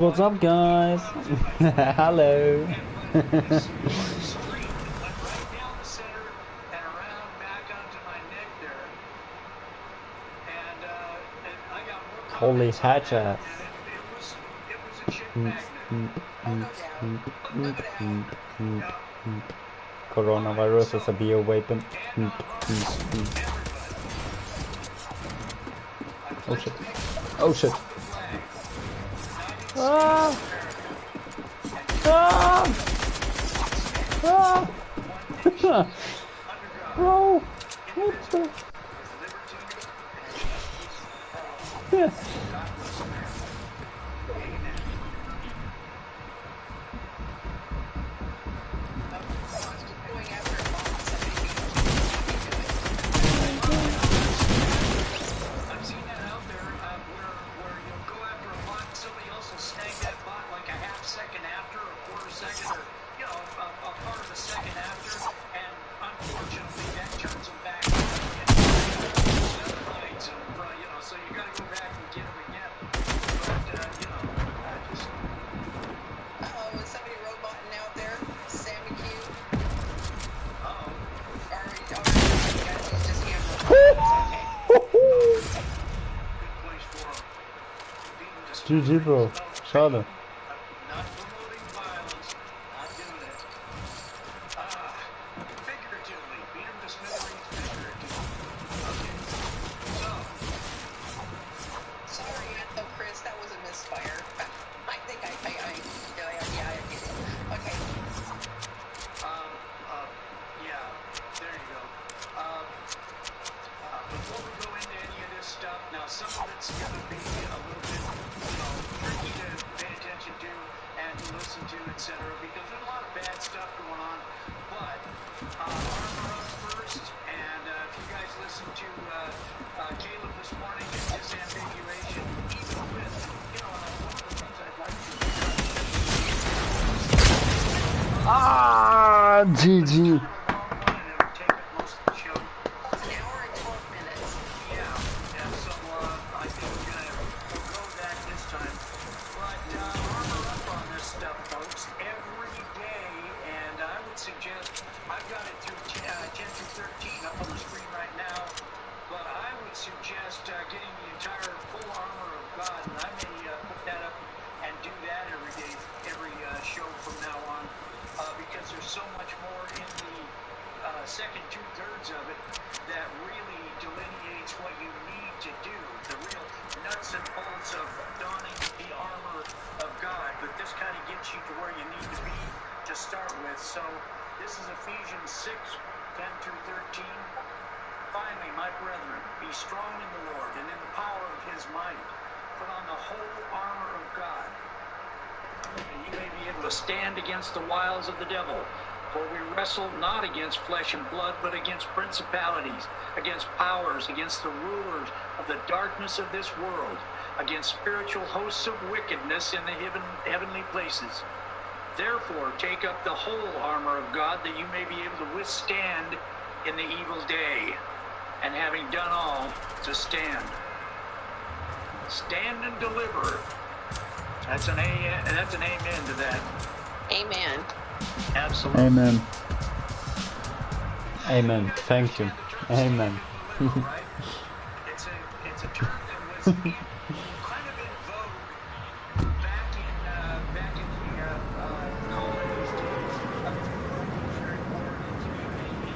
What's up, guys? Hello. Holy hatchet. Coronavirus is a bioweapon. Oh shit. Oh shit. Ah! Ah! Ah! Bro! What the? Yeah. GG, bro. Schade. Ah, GG. The wiles of the devil, for we wrestle not against flesh and blood, but against principalities, against powers, against the rulers of the darkness of this world, against spiritual hosts of wickedness in the heavenly places. Therefore, take up the whole armor of God, that you may be able to withstand in the evil day, and having done all, to stand. Stand and deliver. That's an amen to that. Amen. Absolutely. Amen. Amen. Thank you. Amen. It's a term that was kind of in vogue back in the colonies days of the Revolutionary War in the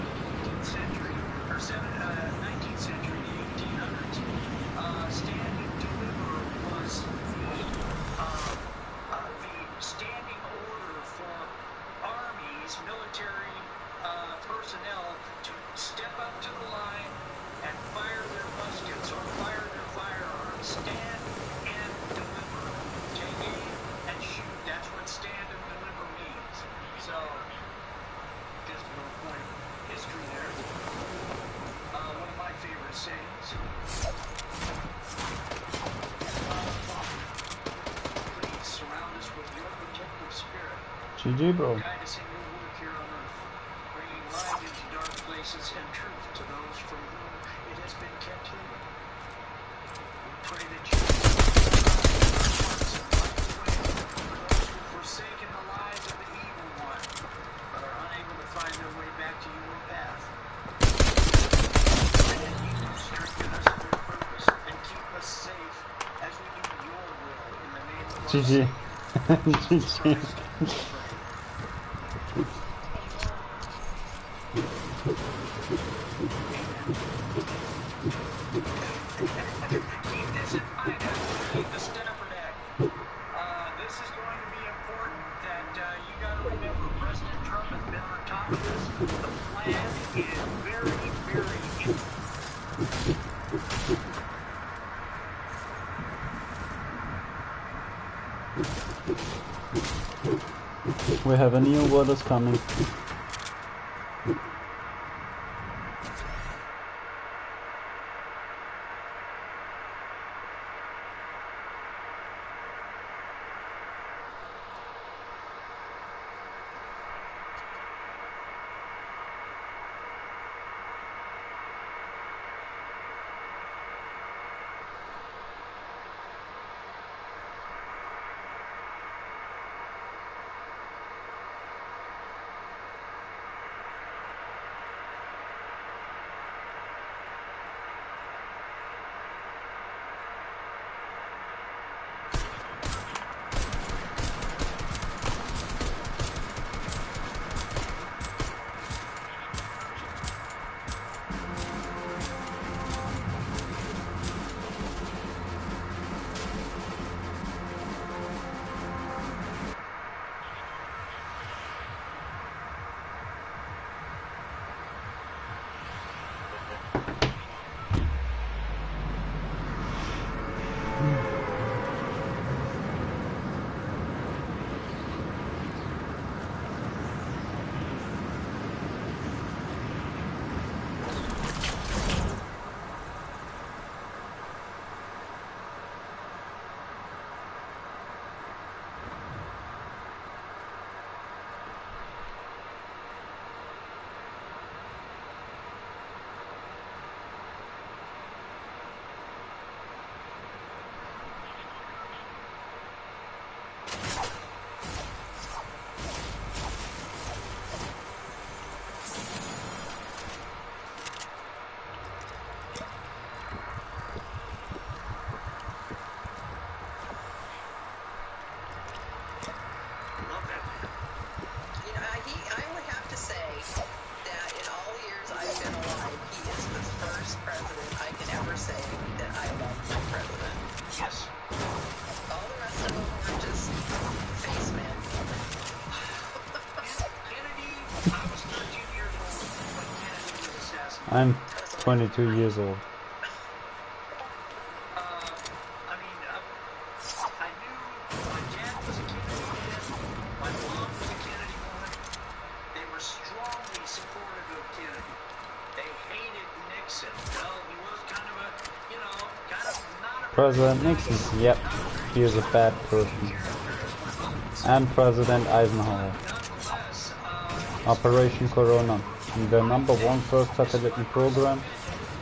18th century or 19th century, the 1800s. Stand and deliver was the standing order for armies, military personnel to step up to the line and fire their muskets or fire their firearms. Stand and deliver. Take aim and shoot. That's what stand and deliver means. So, just a little point of history there. One of my favorite sayings. Please surround us with your protective spirit. GG, bro. Guide us in your work here on earth, bringing light into dark places and truth to those from whom it has been kept hidden. We pray that you hearts and light the way GG. GG. Keep this in mind as we leave the Stafford Act. This is going to be important that you got to remember President Trump has been on top of this. The plan is very, very We have a new word is coming. I'm 22 years old. I mean, I knew my dad was a Kennedy man, my mom was a Kennedy woman. They were strongly supportive of Kennedy. They hated Nixon. Well, he was kind of a, you know, kind of not a... President Nixon, yep, he is a bad person. And President Eisenhower. Operation Corona, the #1 first satellite program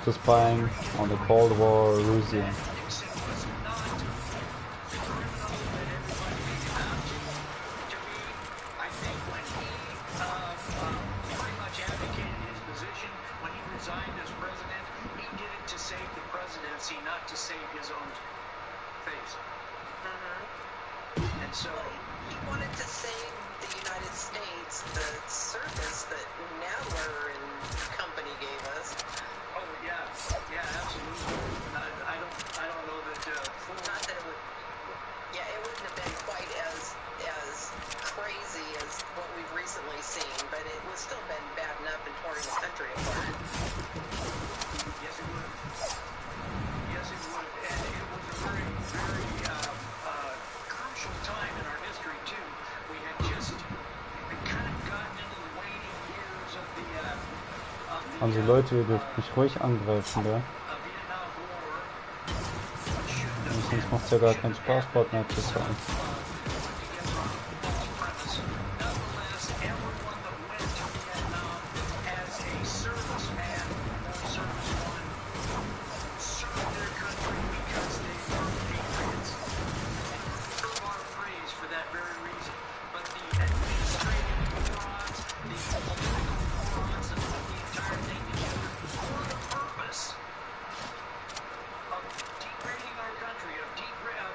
to spying on the Cold War Russia. Also Leute, ihr dürft mich ruhig angreifen, ja? Sonst macht es ja gar keinen Spaß, Partner zu sein.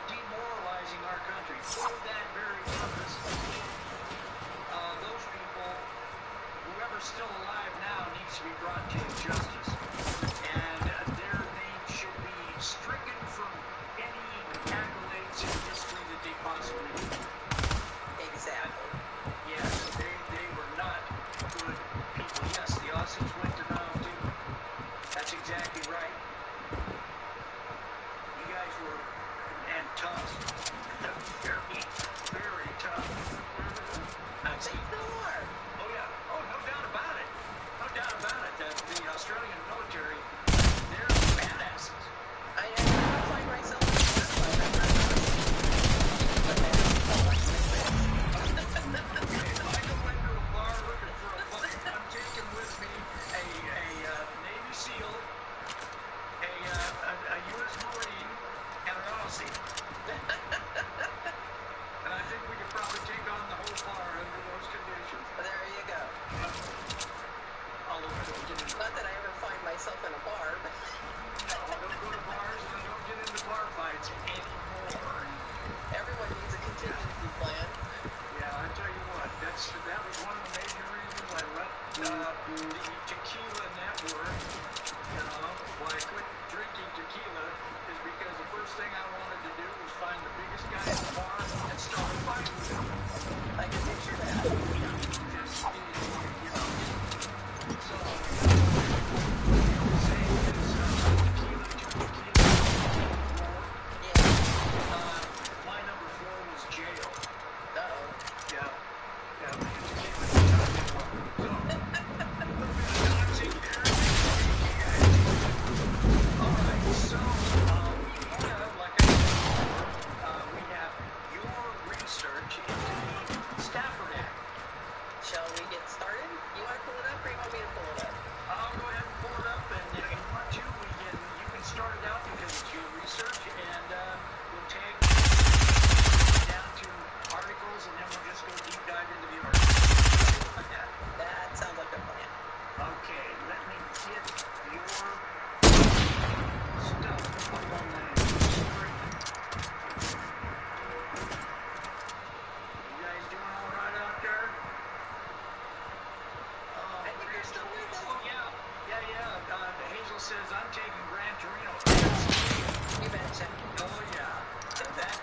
Demoralizing our country. for that very purpose, those people, whoever's still alive now, needs to be brought to justice. And their names should be stricken from any accolades in history that they possibly could. Exactly. Yes, they were not good people. Yes, the Aussies went to Mao too. That's exactly right. You guys were, and tough. Very, very tough. They still are. Oh yeah. Oh, no doubt about it. No doubt about it. The Australian military, they're badasses. I never find myself in a bar fight. I'm not If I go into a bar looking for a fight, I'm taking with me a Navy SEAL, a U.S. Marine, and an Aussie. And I think we could probably take on the whole bar under those conditions. There you go. Although I don't get into Not that I ever find myself in a bar, but I don't go to bars and I don't get into bar fights anymore. everyone needs a contingency plan. Yeah, I tell you what, that was one of the major reasons I left the tequila network. You know, why I quit drinking tequila is because the first thing I wanted to do was find the biggest guy in the bar and start a fight with him. I can picture that. Just, you know, so, saying is tequila to tequila. Yeah. My number 4 was jail. Uh-oh. Yeah. Yeah, me and tequila did not get along. So, a little bit of doxing there. Alright, so, we have, like I said before, we have your research into the Stafford Act. Shall we get started? You want to pull it up or you want me to pull it up? I'll go ahead and pull it up, and if you want to, you can start it out because it's your research, and we'll take down to articles, and then we'll just go deep dive into the articles. Like that. That sounds like a plan. Okay, let me get your stuff up on the screen. You guys doing all right out there? I think you're still with us. Oh, yeah. Hazel says I'm taking Gran Torino. You betcha. Oh, yeah. That,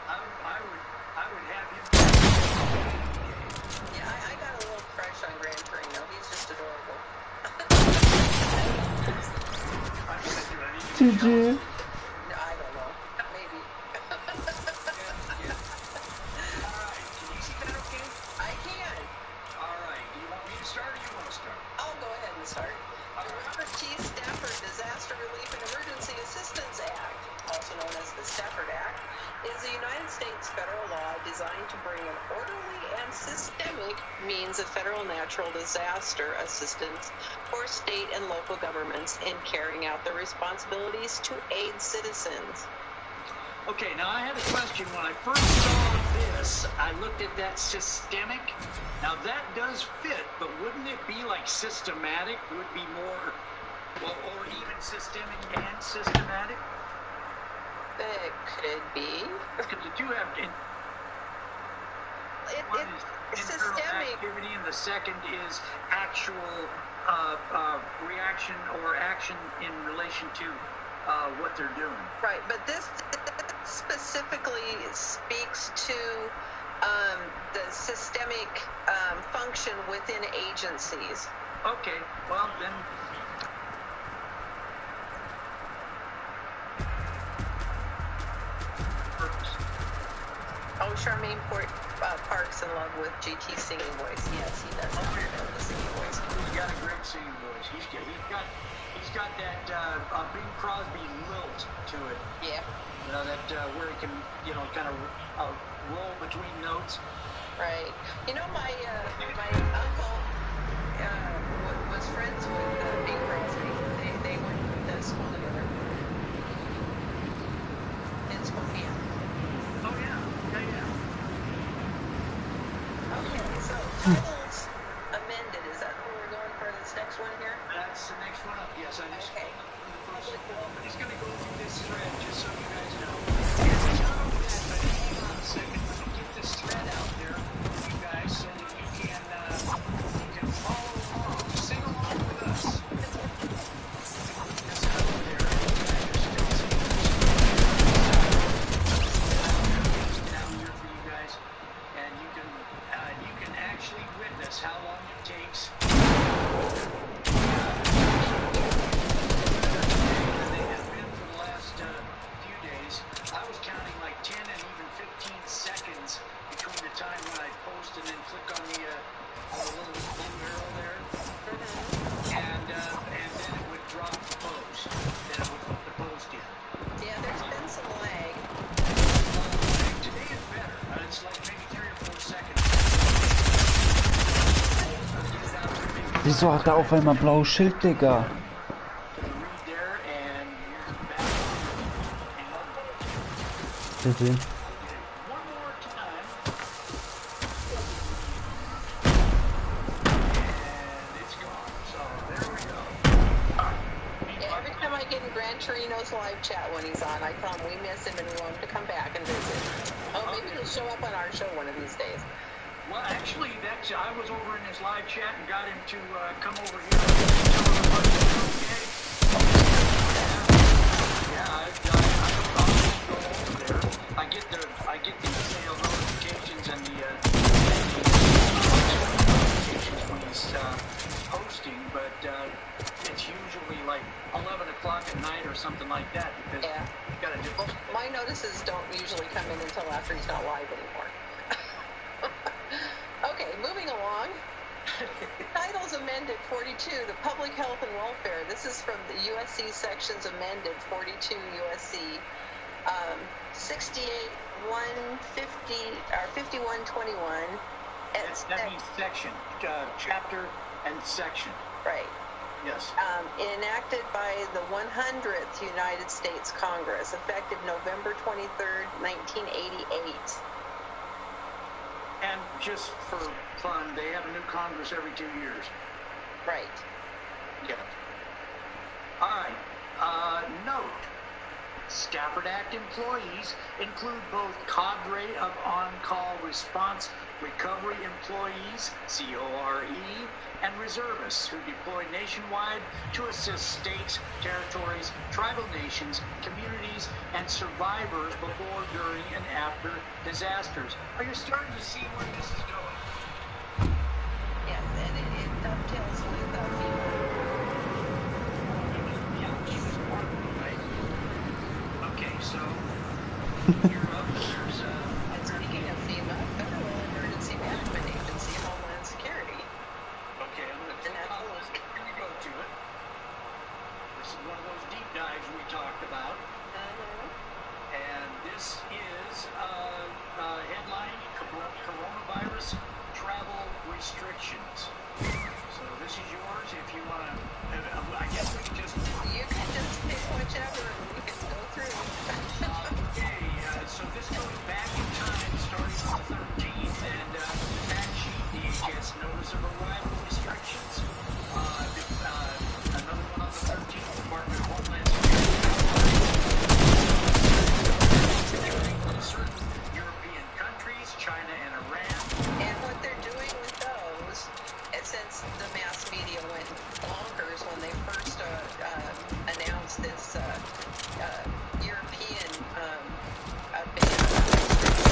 I would have you. Yeah, I got a little crush on Gran Torino. He's just adorable. I'm gonna do anything. Did you? No, I don't know. Maybe. Alright, can you see that okay? I can. Alright, do you want me to start or you want to start? I'll go ahead and start. The Robert T. Stafford Disaster Relief and Emergency Assistance Act, also known as the Stafford Act, is a United States federal law designed to bring an orderly and systemic means of federal natural disaster assistance for state and local governments in carrying out their responsibilities to aid citizens. Okay, now I had a question. When I first saw this, I looked at that systemic. Now that does fit, but wouldn't it be like systematic? Would be more, well, or even systemic and systematic? It could be. Because the two have, one is internal Systemic. activity, and the second is actual reaction or action in relation to what they're doing. Right, but this specifically speaks to the systemic function within agencies. Okay, well then. Oh, Charmaine Park's in love with GT's singing voice. Yes, he does have the singing voice. He's got a great singing voice. He's got that Bing Crosby lilt to it. Yeah. You know, that where he can, you know, kind of roll between notes. Right. You know, my uncle was friends with Bing Crosby. They went to school together in Spokane. Oh yeah. Okay, so titles amended. Is that where we're going for this next one here? That's the next one up. Yes, I just. Okay. Public welcome. He's going to go through this thread just so you guys know. It's not that, but hang on a second. Wieso hat er auf einmal blaues Schild, Digga? Gesehen. Every time I get in Gran Torino's live chat when he's on, I tell him we miss him and we want him to come back and visit. Oh, maybe he'll show up on our show one of these days. Well, actually, I was over in his live chat and got him to come over here and tell everybody okay. Yeah, I don't go over there. I get the email notifications and the notifications when he's posting, but it's usually like 11 o'clock at night or something like that because you got to do. Well, my notices don't usually come in until after he's not live anymore. Okay, moving along. Titles amended 42, the public health and welfare. This is from the USC sections amended 42 USC 68 150 or 5121. That means section, chapter and section. Right. Yes. Enacted by the 100th United States Congress, effective November 23rd, 1988. And just for fun, they have a new Congress every 2 years. Right. Yeah. All right. Note, Stafford Act employees include both cadre of on-call response recovery employees, CORE, and reservists who deploy nationwide to assist states, territories, tribal nations, communities, and survivors before, during, and after disasters. Are you starting to see where this is going? Yes, and it dovetails with FEMA. Okay, so you're up. There's And speaking of FEMA, Federal Emergency Management Agency, Homeland Security. okay, I'm going to click on this when you go to it. This is one of those deep dives we talked about. And this is headline coronavirus travel restrictions. So this is yours if you want to. I guess we can just. You can just pick whichever and we can go through. Okay, so this goes back in time, starting on the 13th, and the fact sheet gets notice of arrival restrictions. Another one on the 13th, Department of Homeland Security. Certain European countries, China and Iran. And what they're doing with those, and since the mass media went bonkers when they first announced this European ban on restrictions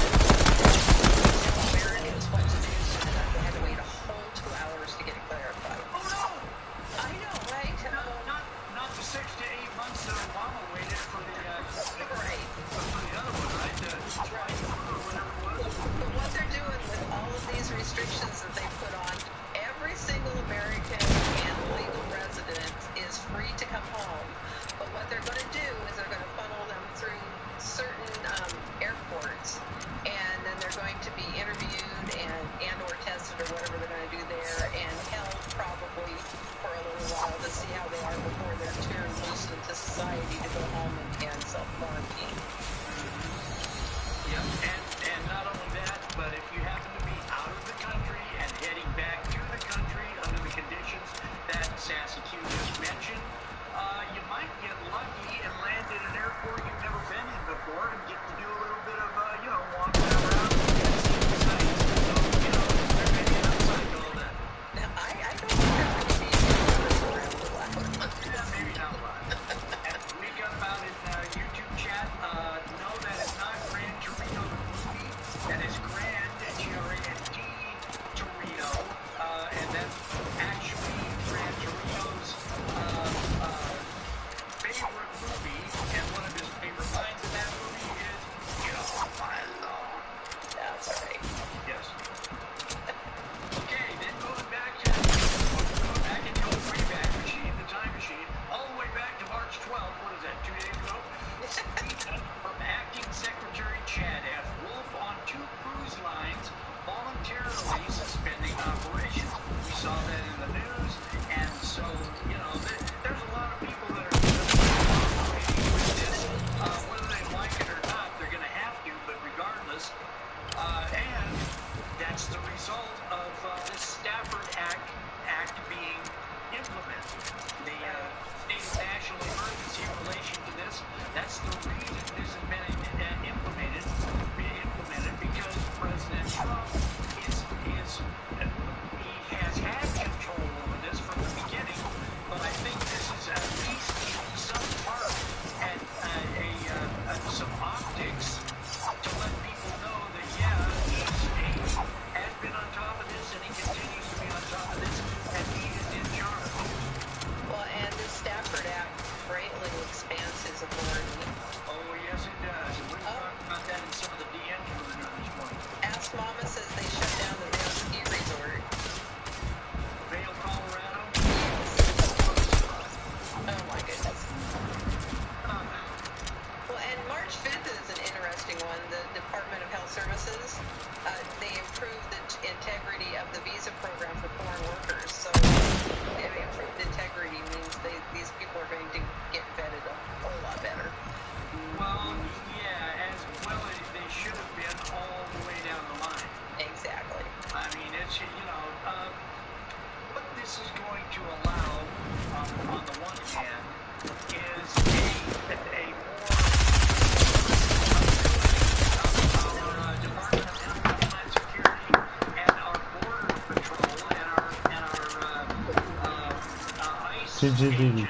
GG.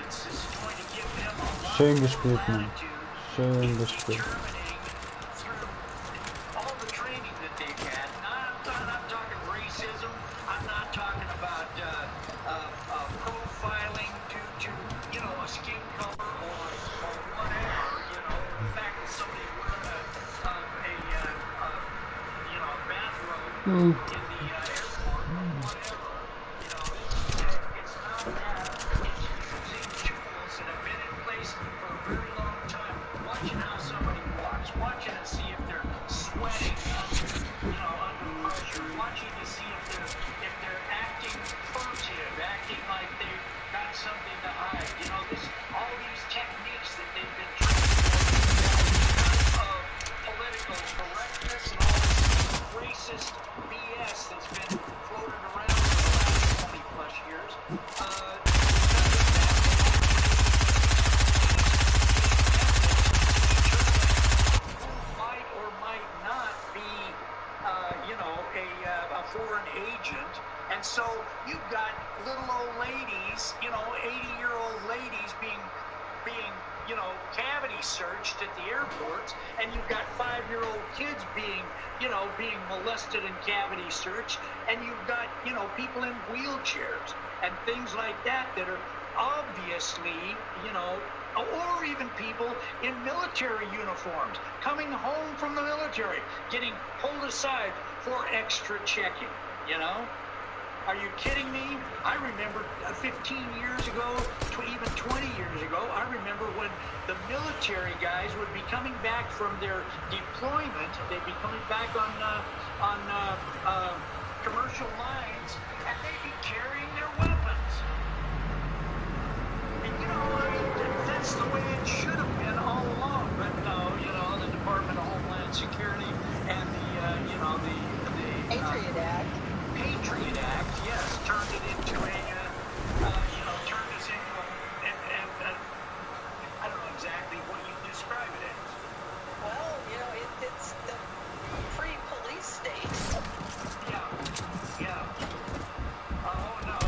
Schön gespielt, Mann. Schön gespielt. All the training that they've had. I'm not talking racism. I'm not talking about profiling due to, you know, a skin color or whatever. You know, the fact that somebody wearing you know, a bathrobe in the airport or whatever. You know, it's not that. It's using tools that have been in place for a very long time. Watching how somebody walks, watching to see if they're sweating under, you know, under pressure, watching to see if they're acting furtive, acting like they've got something to hide. You know, all these techniques that they've been training of political correctness and all this racist BS that's been floated around for the last 20 plus years. Might or might not be, you know, a foreign agent. And so you've got little old ladies, you know, 80-year-old ladies being, you know, cavity searched at the airports, and you've got 5-year-old kids being molested and cavity searched, and you've got, you know, people in wheelchairs and things like that that are obviously, you know, or even people in military uniforms coming home from the military, getting pulled aside for extra checking, you know? Are you kidding me? I remember 15 years ago, even 20 years ago, I remember when the military guys would be coming back from their deployment. They'd be coming back on commercial lines, and they'd be carrying their weapons. And you know, I mean, that's the way it should have been all along. But no, you know, the Department of Homeland Security and the Patriot Act. Patriot Act, yes, turned it into a, you know, turned us into I don't know exactly what you describe it as. Well, you know, it's the free police state. Yeah. Oh, no,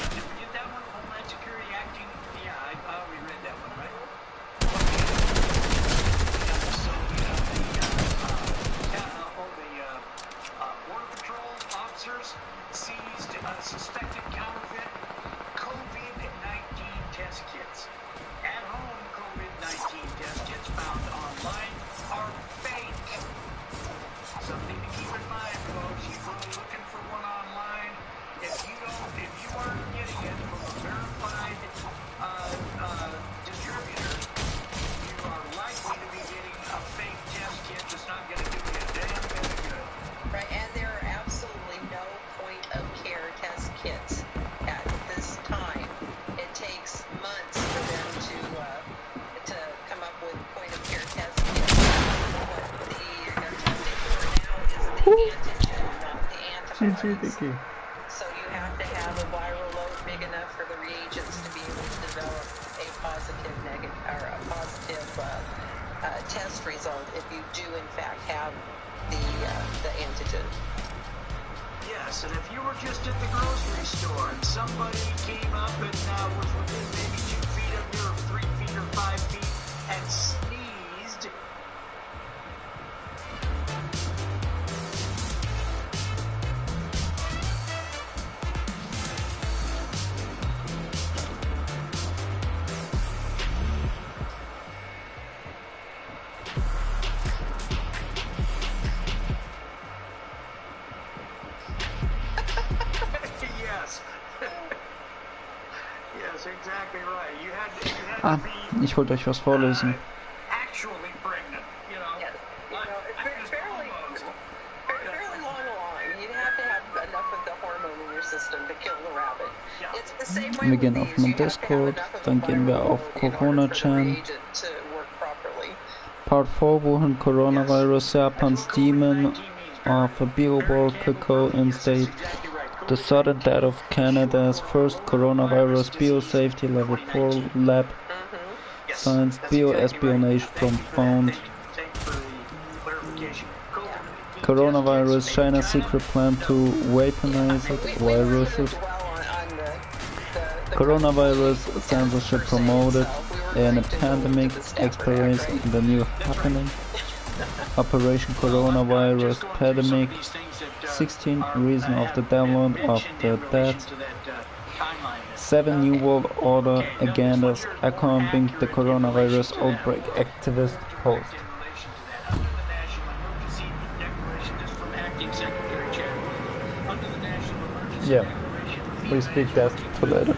did we get that one? Homeland Security Acting? Yeah, we read that one, right? So, Border Patrol officers seized suspected counterfeit COVID-19 test kits. At home COVID-19 test kits found online are fake. Something to keep in mind, folks. You go looking for one online. If you aren't getting it from a verified distributor, you are likely to be getting a fake test kit that's not going to do you a damn bit of good. Right, and there are absolutely no point-of-care test kits at this time. It takes months for them to come up with point-of-care test kits. What they're testing for now is the antigen, not the antibodies. So you have to have a viral load big enough for the reagents to be able to develop a positive test result if you do in fact have the antigen. Yes, and if you were just at the grocery store and somebody came up and was within maybe 2 feet of you, or 3 feet, or 5 feet, and sneezed, yes, exactly right. You had to be Ich wollte euch was vorlesen. actually pregnant, you know. Yes, you know, it's fairly long along. You'd have to have enough of the hormone in your system to kill the rabbit. It's the same way Wir gehen with auf these. den You have to have Discord, enough of dann the gehen wir viral auf load in order Corona for the Chan. reagent to work properly. Part 4, wohin coronavirus Japan's demon of a biovolcano instate. The sudden death of Canada's first coronavirus biosafety level 4 lab. Science bioespionage from found. Coronavirus, China's secret plan to weaponize viruses. Dwell on the Coronavirus censorship promoted in a pandemic experience in the new happening. Operation Coronavirus Pandemic 16 Reason of the Download of the Dead 7 New World Order agendas accompanying the coronavirus outbreak activist post. Yeah, we speak that to later.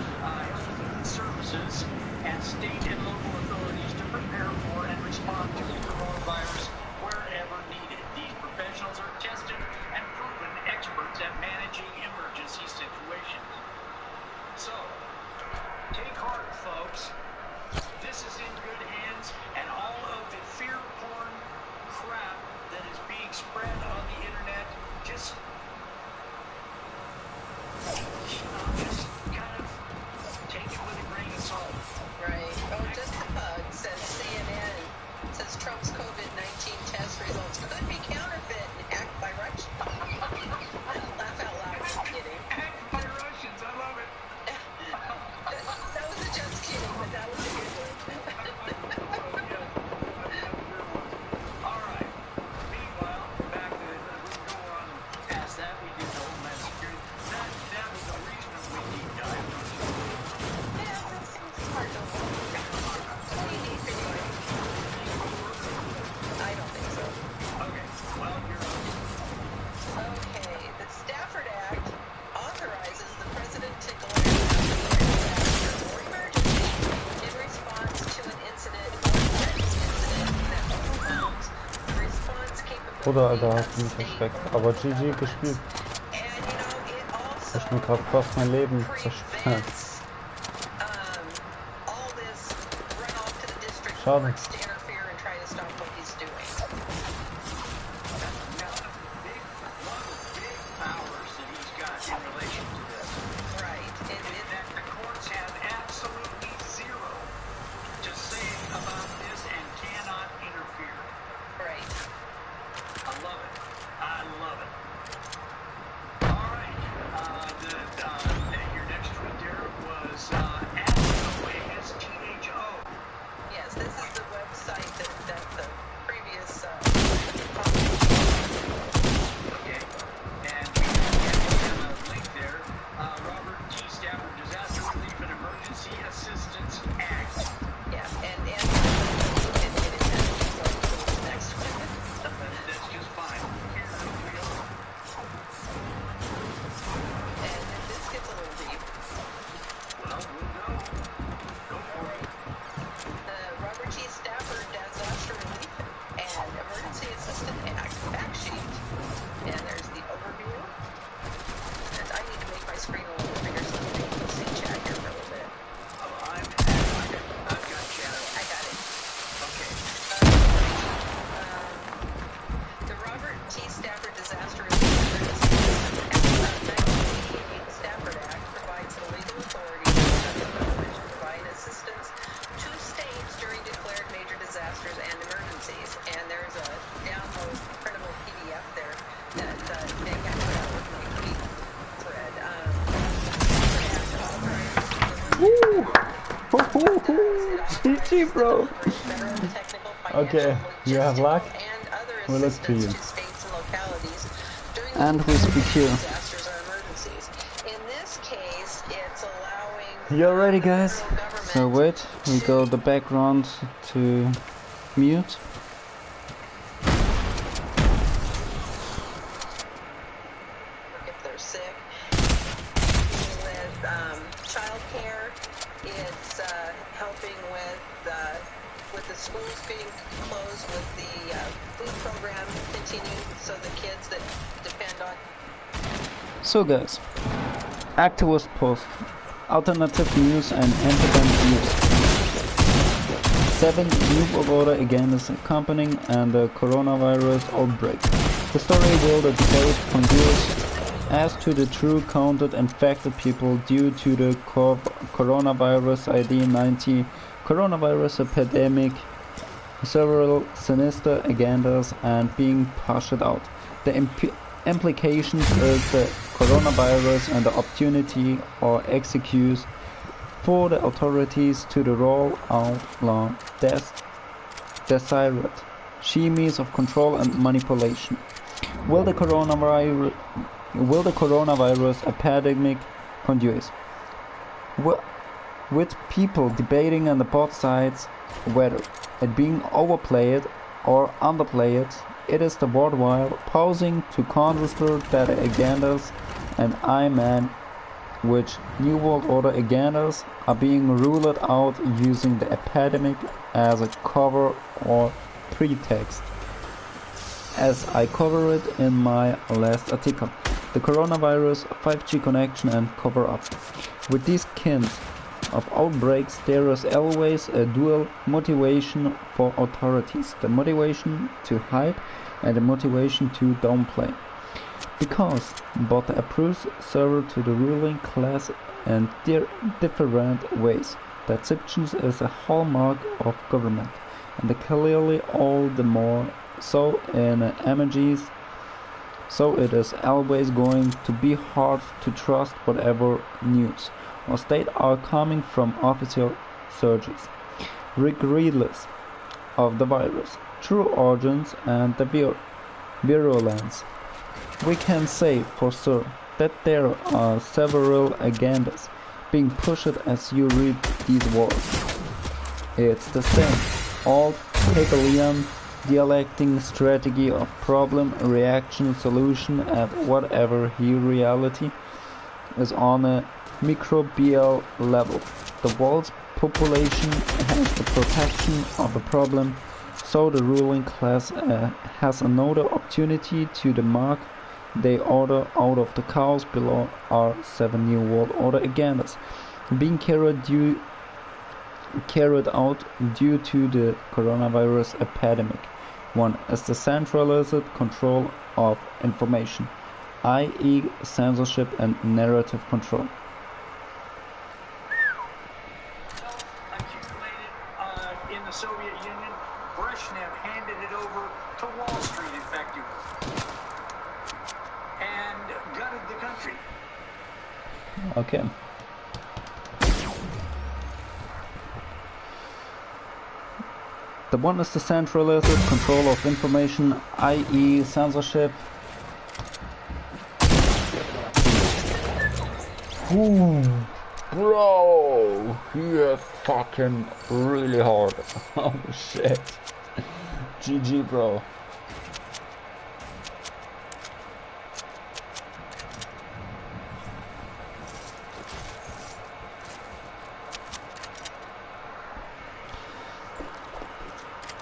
Services and state and local authorities to prepare for and respond to the coronavirus wherever needed. These professionals are tested and proven experts at managing emergency situations. So, take heart, folks. This is in good hands, and all of the fear porn crap that is being spread on the internet just kind of take it with a grain of salt. Right. Oh, just a bug says CNN says Trump's COVID-19 test results could be counterfeit and hacked by Russians. Laugh out loud. Just kidding. Hacked by Russians. I love it. That was a just kidding, but that was a good one. All right. Meanwhile, back to we go on past that. We did the Homeland Security. That was a reasonably deep dive. Yeah, that's hard to hold. Pretty deep anyway. I don't think so. Okay. Well, you're up. Okay, the Stafford Act authorizes the president to declare disaster or emergency in response to an incident or threatened incident that overwhelms the response Oder capability Alter, of hast du mich state erschreckt. Aber GG gespielt. And you know, it also Hast mir gerade fast mein Leben zerstört. prevents all this run off to the district Schade. courts to interfere and try to stop what he's doing. Now, one of the big powers that he's got in relation to this Right. is that the courts have absolutely zero to say about this and cannot interfere. Right. I love it. I love it. All right. Your next tweet there was ASTHO. Yes, this is the website that the previous Okay. And we have a link there. Robert T. Stafford Disaster Relief and Emergency Assistance Act. yeah, and it is next one. That's just fine. Here we go. And this gets a little deep. Well, we'll go. Go for it. The Robert T. Stafford Disaster Relief and Emergency Assistance Act fact sheet. And there's the overview. And I need to make my screen a little bigger so that you can see chat here for a little bit. I've got Shadow. I got it. Okay. The Robert T. Stafford Disaster Relief and Emergency Assistance Act, 1988 Stafford Act provides the legal authority for the federal government to provide assistance to states during declared major disasters and emergencies. And there's a download printable PDF there that Nick had put out with my tweet thread. GG, bro. Okay, you have luck. We look to you. And we speak here. Disasters or emergencies. In this case, it's allowing You ready, guys? the federal So government wait, we go the background to mute. if they're sick. With childcare, it's helping with the schools being closed, with the food program continuing, so the kids that depend on. So guys, activist post, alternative news and independent news. 7 New World Order again is accompanying and the coronavirus outbreak. The story will the debate continues as to the true counted infected people due to the coronavirus ID-19 coronavirus epidemic, several sinister agendas and being pushed out. The implications is the coronavirus and the opportunity or excuse for the authorities to roll out desired schemes of control and manipulation. Will the coronavirus epidemic continue? With people debating on the both sides whether it being overplayed or underplayed, it is the worthwhile pausing to consider that agendas and which New World Order agendas are being ruled out using the epidemic as a cover or pretext. As I covered in my last article, the coronavirus, 5G connection and cover-up. With these kinds of outbreaks, there is always a dual motivation for authorities, the motivation to hype and the motivation to downplay. Because both approach serve to the ruling class in different ways. Deception is a hallmark of government, and clearly all the more so in images. So it is always going to be hard to trust whatever news or state are coming from official sources, regardless of the virus, true origins and the virulence. We can say for sure that there are several agendas being pushed as you read these words. It's the same old Hegelian dialectic strategy of problem, reaction, solution at whatever reality is on a microbial level. The world's population has the protection of a problem, so the ruling class has another opportunity to the mark they order out of the chaos below are 7 New World Order agendas being carried out due to the coronavirus epidemic. One is the centralized control of information, i.e. censorship and narrative control. Accumulated in the Soviet Union, Brezhnev handed it over to Wall Street effectively and gutted the country. Okay. The one is the centralized control of information, i.e. censorship. Ooh, bro, he is fucking really hard. Oh shit. GG, bro.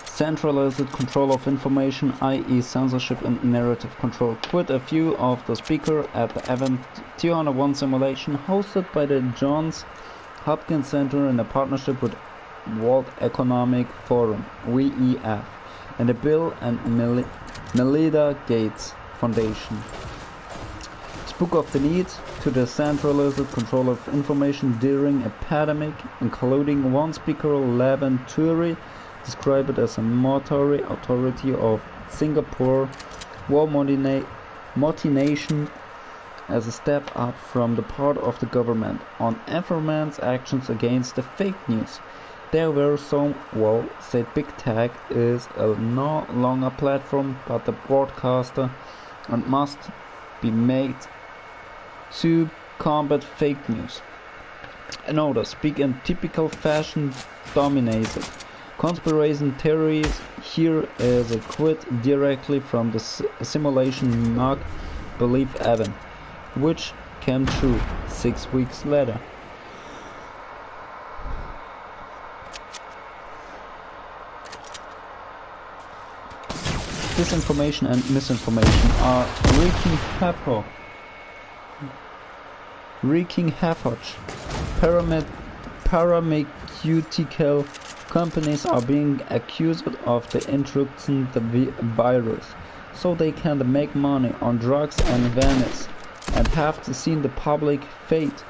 Centralized control of information, i.e. censorship and narrative control. Quote a few of the speakers at the event 201 simulation hosted by the Johns Hopkins Center in a partnership with World Economic Forum, WEF, and the Bill and Melinda Gates Foundation. Spoke of the need to the centralized control of information during a pandemic, including one speaker, Laban Turi, described it as a monetary authority of Singapore war motivation as a step up from the part of the government on enforcement's actions against the fake news. There were some, said Big Tech is a no longer platform but a broadcaster and must be made to combat fake news. Another speak in typical fashion dominated conspiracy theories. Here is a quote directly from the simulation Mark Believe Evan, which came true 6 weeks later. Disinformation and misinformation are wreaking havoc. Pharmaceutical companies are being accused of the introducing the virus so they can make money on drugs and vanish, and have seen the public faith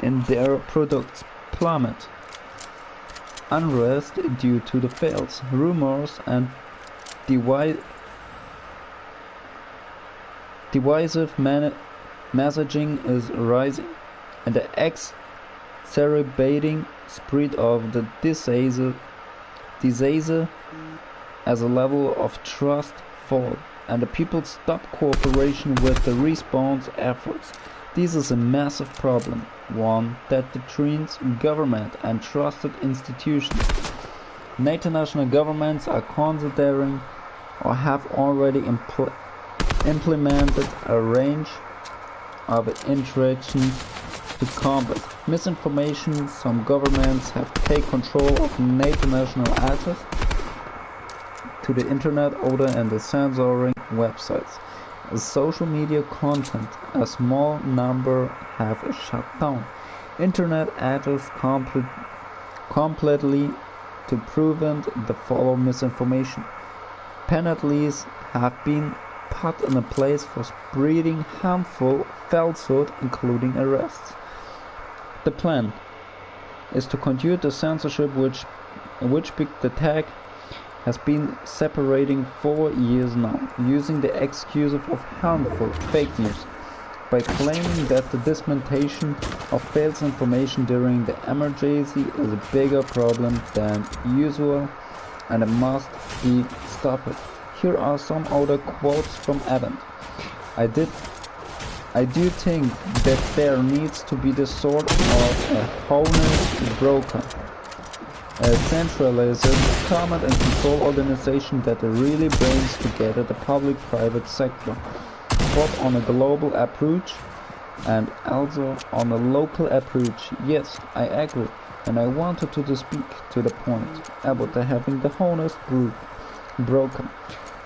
in their products plummet. Unrest due to the fails, rumors and divisive messaging is rising, and the exacerbating spread of the disease as a level of trust fall, and the people stop cooperation with the response efforts. This is a massive problem, one that threatens government and trusted institutions. International governments are considering or have already implemented a range of interactions to combat misinformation. Some governments have taken control of international access to the internet order and the censoring websites. Social media content, a small number have shut down internet access completely to prevent the flow of misinformation. Penalties have been put in place for spreading harmful falsehood, including arrests. The plan is to continue the censorship which big tech has been separating for years now, using the excuse of harmful fake news, by claiming that the dissemination of false information during the emergency is a bigger problem than usual and it must be stopped. Here are some other quotes from Evans. I do think that there needs to be the sort of a honest broker, a centralized command and control organization that really brings together the public-private sector, both on a global approach and also on a local approach. Yes, I agree, and I wanted to speak to the point about having the honest broker.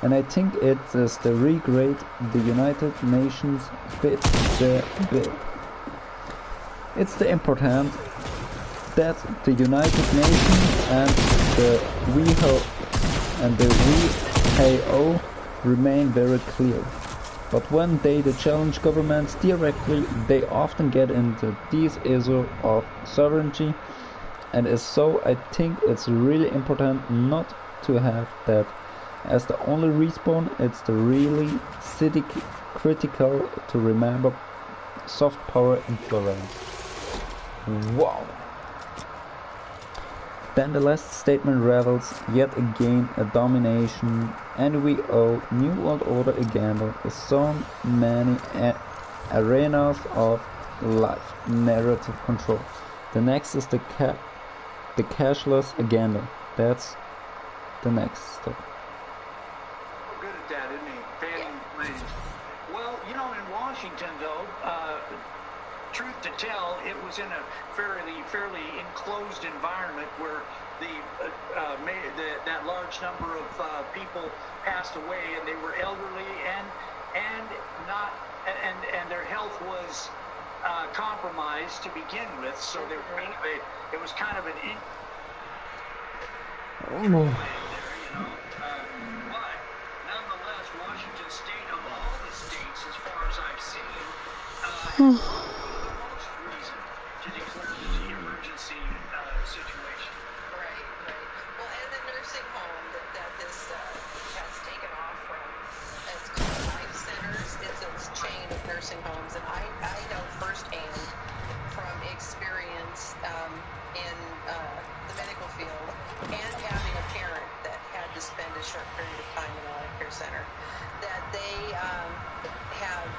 And I think it is the regret the United Nations fit the bill. It's the important that the United Nations and the WHO remain very clear. But when they challenge governments directly, they often get into this issue of sovereignty, and so I think it's really important not to have that as the only response. It's the really critical to remember soft power influence. Wow! Then the last statement revels yet again a domination, and we owe New World Order agenda in so many arenas of life. Narrative control. The next is the cashless agenda. That's the next step. Good at that, isn't he? Fanning money. Well, you know, in Washington, though, truth to tell, it was in a fairly enclosed environment where that large number of people passed away, and they were elderly and their health was compromised to begin with. So it was kind of an Washington State, of all the states, as far as I've seen, has the most reason to declare the emergency situation. Right. Well, and the nursing home that this has taken off from, it's called Life Centers. It's a chain of nursing homes, and I know firsthand from experience in the medical field and having a parent that had to spend a short period of time in a life care center, that they have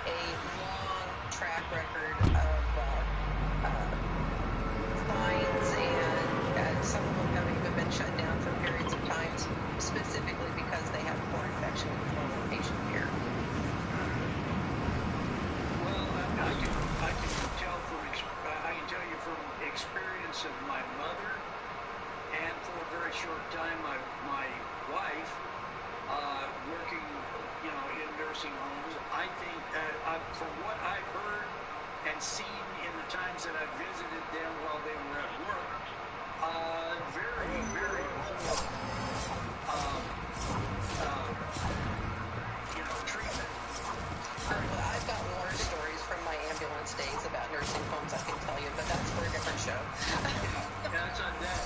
a long track record of fines, and some of them have even been shut down for periods of time, specifically because they have poor infection control and patient care. Well, I can tell you from experience of my mother, and for a very short time my wife working, in nursing homes. I think from what I've heard and seen in the times that I've visited them while they were at work, very, very poor, treatment. I've got war stories from my ambulance days about nursing homes I can tell you, but that's for a different show. That's on that.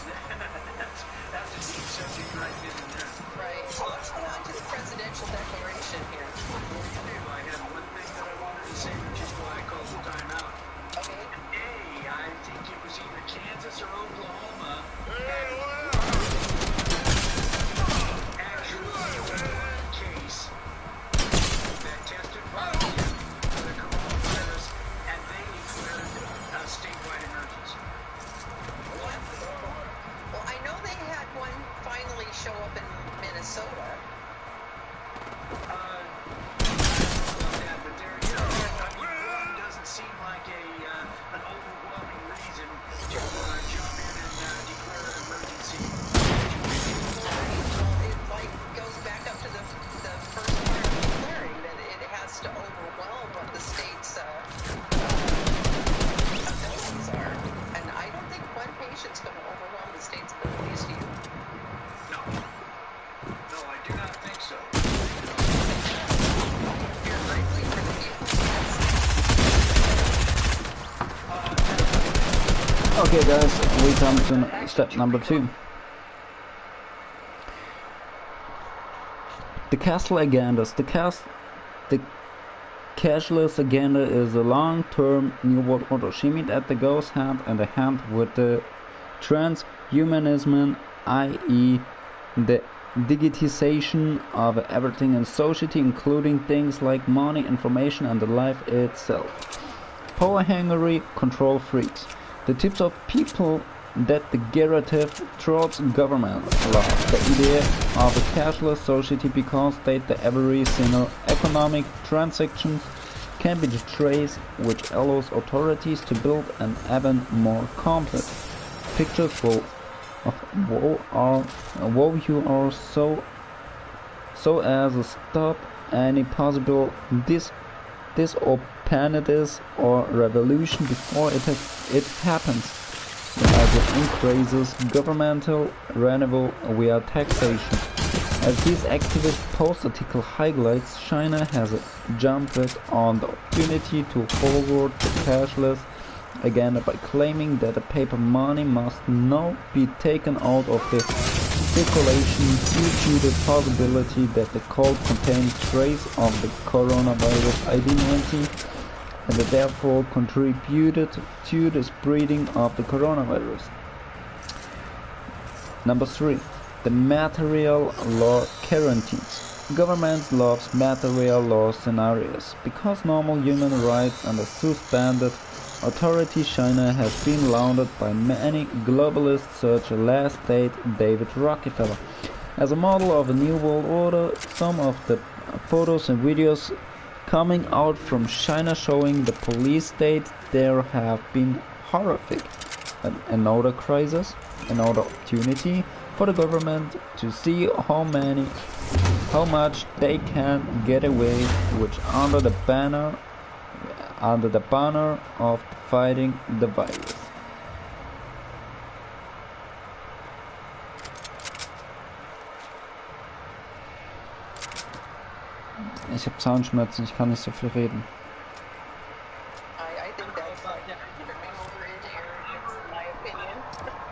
That's a deep subject right then and there. Right. So let's get on to the presidential declaration here. I had one thing that I wanted to say, which is why I called the timeout. Okay. Today, I think it was either Okay guys, we come to step number 2. The castle agendas. The cashless agenda is a long-term New World Order. She meet at the Gohs hand in hand with the transhumanism, i.e. the digitization of everything in society, including things like money, information, and the life itself. Power-hungry control freaks. The types of people that the narrative throws government love. The idea of a cashless society because that every single economic transaction can be traced, which allows authorities to build an even more complex picture full of woe you are so as to stop any possible disobedience or revolution before it happens. As it increases governmental revenue via taxation. As this activist post-article highlights, China has jumped on the opportunity to forward the cashless agenda by claiming that the paper money must now be taken out of the circulation due to the possibility that the code contains trace of the coronavirus ID-19 and therefore contributed to the spreading of the coronavirus. Number 3. The material law guarantees. Government loves material law scenarios because normal human rights and the suspended authority China has been lauded by many globalists such as last state David Rockefeller. As a model of a new world order, some of the photos and videos coming out from China showing the police state there have been horrific. Another crisis, another opportunity for the government to see how much they can get away with under the banner of fighting the virus. Ich habe Zahnschmerzen, ich kann nicht so viel reden. I think that's like tripping over his ears, in my opinion.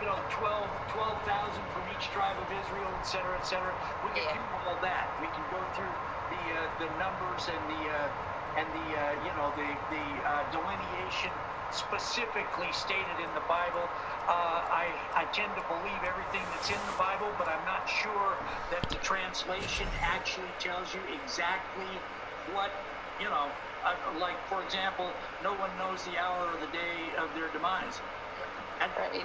You know, 12,000 from each tribe of Israel, etc., etc. We can do all that. We can go through the numbers and the delineation specifically stated in the Bible. I tend to believe everything that's in the Bible, but I'm not sure that the translation actually tells you exactly what, like, for example, no one knows the hour or the day of their demise. Right.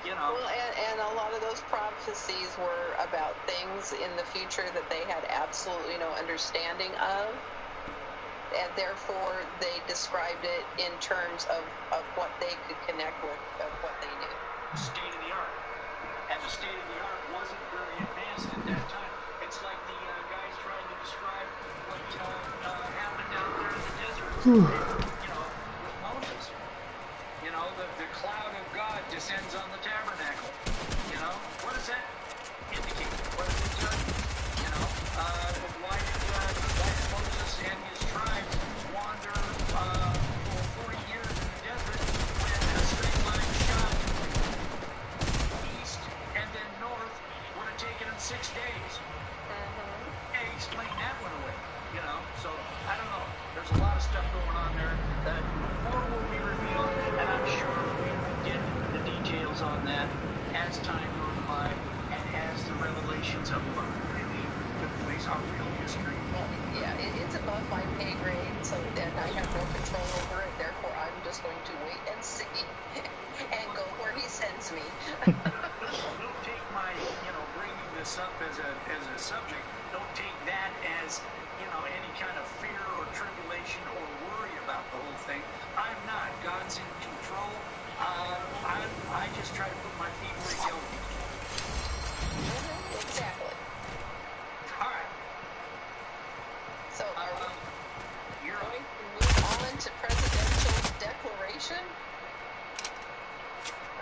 Well, and a lot of those prophecies were about things in the future that they had absolutely no understanding of. And therefore, they described it in terms of what they could connect with, of what they knew. State of the art. And the state of the art wasn't very advanced at that time. It's like the guys trying to describe what happened down there in the desert. With Moses. The cloud of God descends on the tabernacle. What does that indicate? What does it tell you? Why did Moses and his tribes wander for 40 years in the desert when a straight line shot east and then north would have taken them 6 days? Hey, explain that one away. So I don't know. There's a lot of stuff going on there that more will be revealed, and I'm sure we will get the details on that as time goes by and as the revelations of what really took place on real history. Well, yeah, it's above my pay grade, so then I have no control over it. Therefore, I'm just going to wait and see and go where he sends me. Don't take my, bringing this up as a subject. Don't take that as any kind of fear or tribulation or worry about the whole thing. I'm not. God's in control. I just try to put my feet where he tells me. Exactly. All right. So are we going to move on to presidential declaration?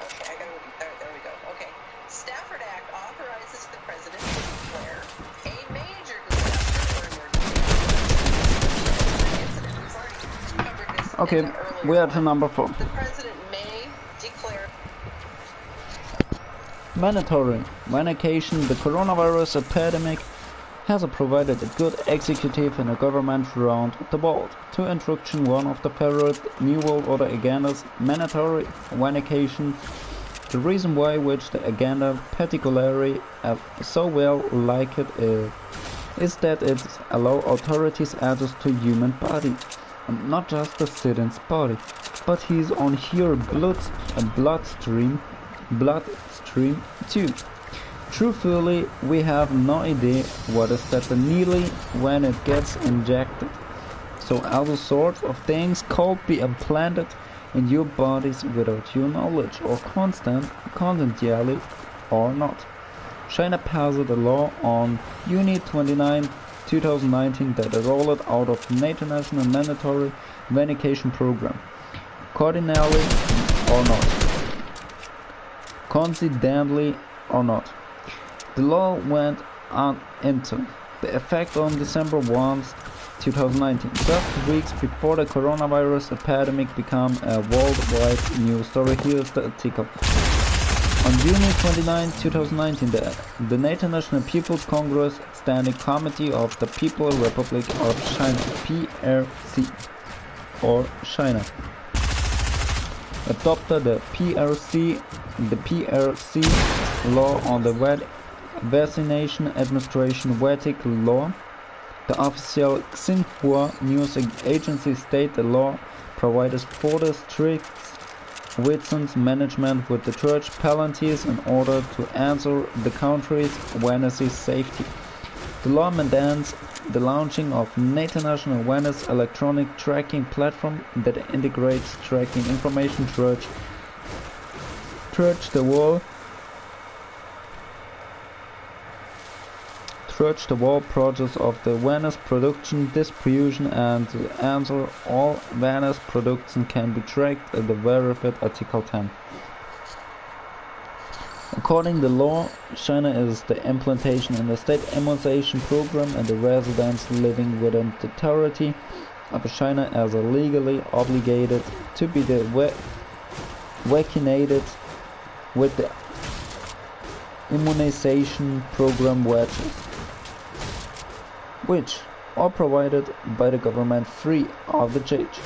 Okay, I gotta look. There we go. Okay. Stafford Act authorizes the president to declare a major disaster or emergency. We've already covered this Okay, we are to number 4. The president may declare Mandatory vaccination. The coronavirus epidemic has provided a good executive and a government around the world. To introduction one of the favorite New World Order agendas, mandatory vaccination. The reason why which the agenda particularly so well liked is that it allows authorities access to human body, and not just the student's body, but his on here bloodstream too. Truthfully, we have no idea what is that nearly when it gets injected. So all sorts of things could be implanted in your bodies without your knowledge or constantly or not. China passed a law on June 29, 2019 that rolled out of the international mandatory vaccination program. Coincidentally or not, the law went into the effect on December 1, 2019, just weeks before the coronavirus epidemic became a worldwide news story. Here's the article. On June 29, 2019, the International People's Congress Standing Committee of the People's Republic of China, PRC, or China, adopted the PRC law on the Vaccination Administration Ethical Law. The official Xinhua news agency stated the law provides for the strict vaccines management with the church penalties in order to ensure the country's vaccine safety. The law mandates the launching of an international vaccine electronic tracking platform that integrates tracking information throughout the whole process of the vaccine production, distribution, and to ensure all vaccine production can be tracked at the verified Article 10. According to the law, China is the implementation in the state immunization program, and the residents living within the territory of China are legally obligated to be vaccinated with the immunization program which are provided by the government free of the charge.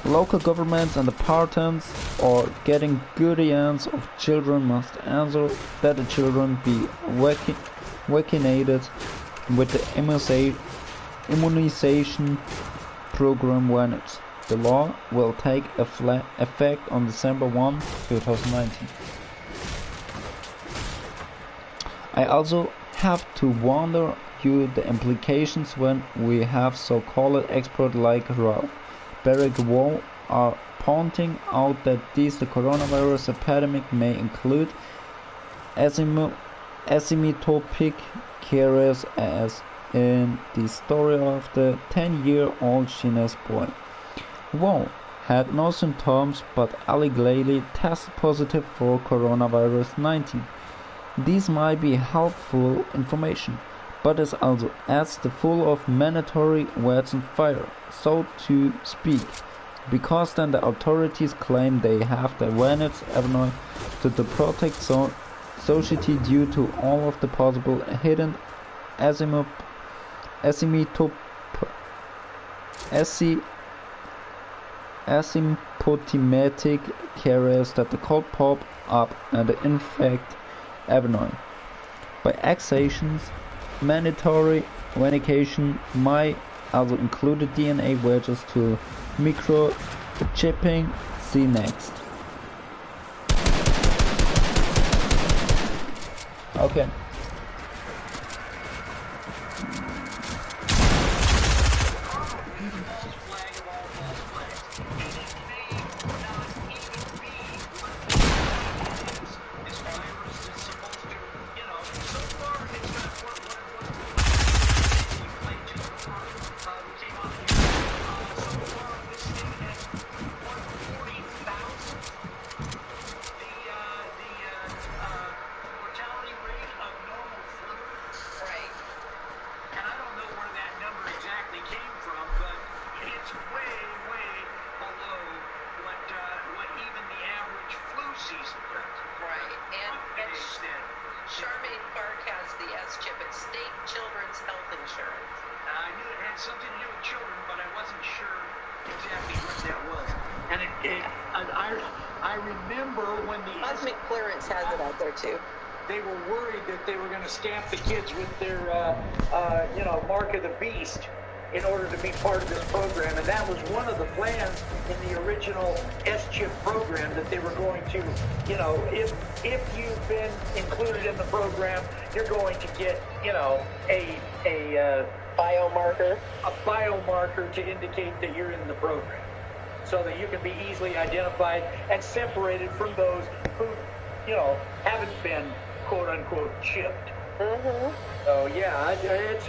Local governments and the parents are getting guardians of children must ensure that the children be vaccinated with the immunization program when the law will take effect on December 1, 2019. I also have to wonder the implications when we have so-called experts like Ralph Barrick-Wall are pointing out that the coronavirus epidemic may include asymptomatic carriers, as in the story of the 10-year-old Chinese boy. Wall had no symptoms but allegedly tested positive for coronavirus 19. This might be helpful information, but it also adds the full of mandatory vaccine fire, so to speak, because then the authorities claim they have the vaccines avenue to protect society due to all of the possible hidden asymptomatic carriers that could pop up and infect everyone. By actions, mandatory vaccination might also include DNA wedges to microchipping. See next. Okay. Mortality rate of Sure. I knew it had something to do with children, but I wasn't sure exactly what that was. And I remember when the Cosmic Clearance has it out there too. they were worried that they were going to stamp the kids with their, mark of the beast in order to be part of this program. And that was one of the plans in the original S-chip program, that they were going to, if you've been included in the program, you're going to get, a biomarker to indicate that you're in the program, so that you can be easily identified and separated from those who, haven't been quote unquote chipped. Mm-hmm. So yeah, it's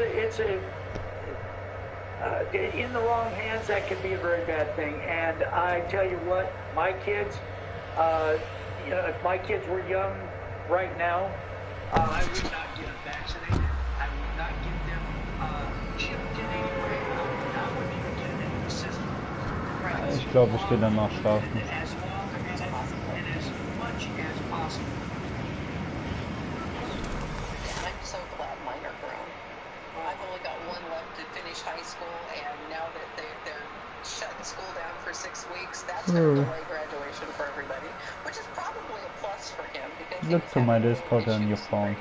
in the wrong hands, that can be a very bad thing. And I tell you what, my kids, if my kids were young right now, I would not get them vaccinated. I would not get them chipped in any way. I wouldn't even get it into the system. Right. Ich glaube, ich gehe danach schlafen. As long and as much as possible. Yeah, I'm so glad mine are grown. I've only got one left to finish high school, and now that they're shutting school down for 6 weeks, that's going to delay graduation for everybody, which is probably a plus for him, because Look to my Discord on your phone.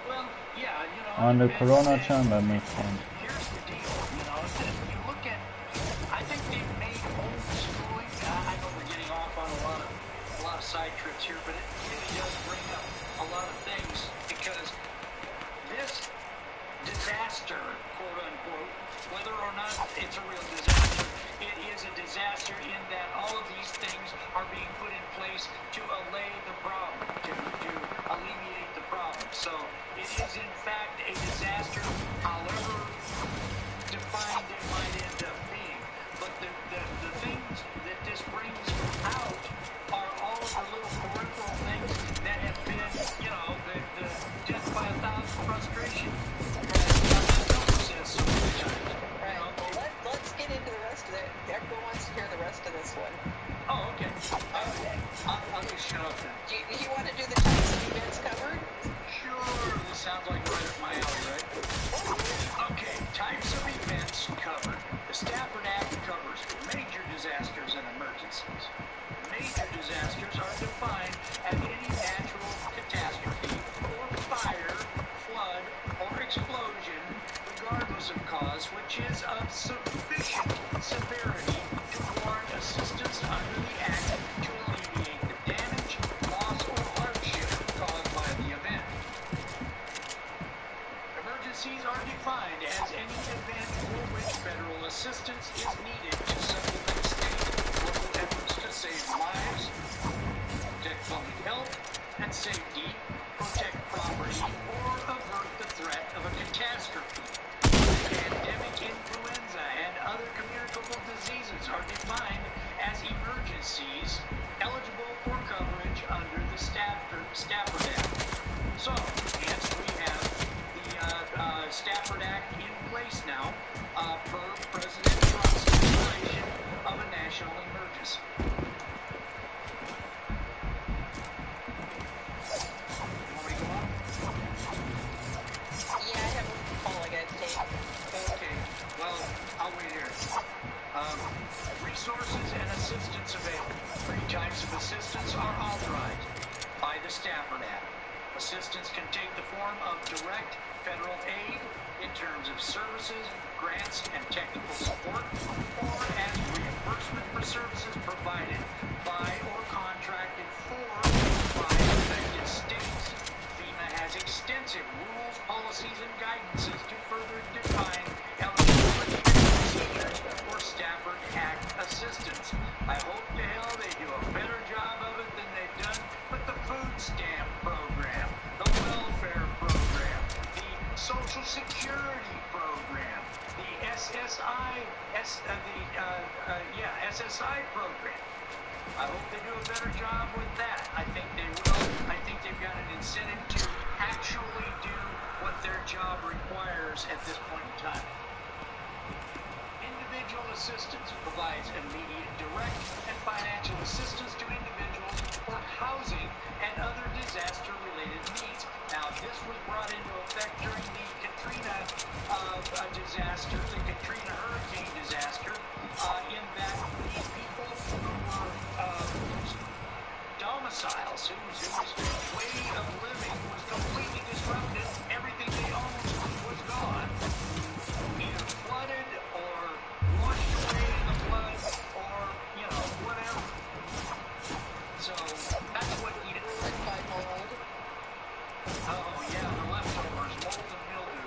Well, yeah, On the Corona channel, that makes sense. Here's the deal, if you look at, I think they've made homeschooling, I know we're getting off on a lot of side trips here, but it really does bring up a lot of things, because this disaster, quote unquote, whether or not it's a real disaster, it is a disaster in that all of these things are being put in place to allay the problem, to alleviate the problem. So it is in fact a disaster, however defined it might end up being. But the things that this brings out are all of the little peripheral things that have been, the death by 1,000 frustration. Right. Well, let's get into the rest of it. Everyone wants to hear the rest of this one. Oh, okay. I'll just shut up then. Do you want to do the types of events covered? Sure, this sounds like right up my alley, right? Okay, types of events covered. The Stafford Act covers major disasters and emergencies. Major disasters are defined as any natural catastrophe or fire, flood, or explosion, regardless of cause, which is of sufficient severity to warrant assistance under the Act to alleviate the damage, loss, or hardship caused by the event. Emergencies are defined as any event for which federal assistance is needed to supplement state and local efforts to save lives, protect public health and safety, protect property, or avert the threat of a catastrophe. Pandemic influenza and other communicable diseases are defined as emergencies eligible for coverage under the Stafford Act. So, hence we have the Stafford Act in place now per President Trump's declaration of a national emergency. You want me to go on? Yeah, I have a call I got to take. Okay, well, I'll wait here. Resources and assistance available. 3 types of assistance are authorized by the Stafford Act. Assistance can take the form of direct federal aid in terms of services, grants, and technical support, or as reimbursement for services provided by or contracted for by affected states. FEMA has extensive rules, policies, and guidances to further define eligibility procedures for Stafford Act assistance. I hope to hell they do a better job of it than they've done with the food stamp program, the welfare program, the Social Security program, the SSI program. I hope they do a better job with that. I think they will. I think they've got an incentive to actually do what their job requires at this point in time. Individual assistance provides immediate, direct, and financial assistance to individuals for housing and other disaster-related needs. Now, this was brought into effect during the Katrina disaster, the Katrina hurricane disaster, in that the people who were domiciles, whose way of living was completely disrupted, everything they owned was gone, either flooded or washed away in the flood or, whatever. So that's what you did. By mold. Oh, yeah, the leftovers, mold and mildew.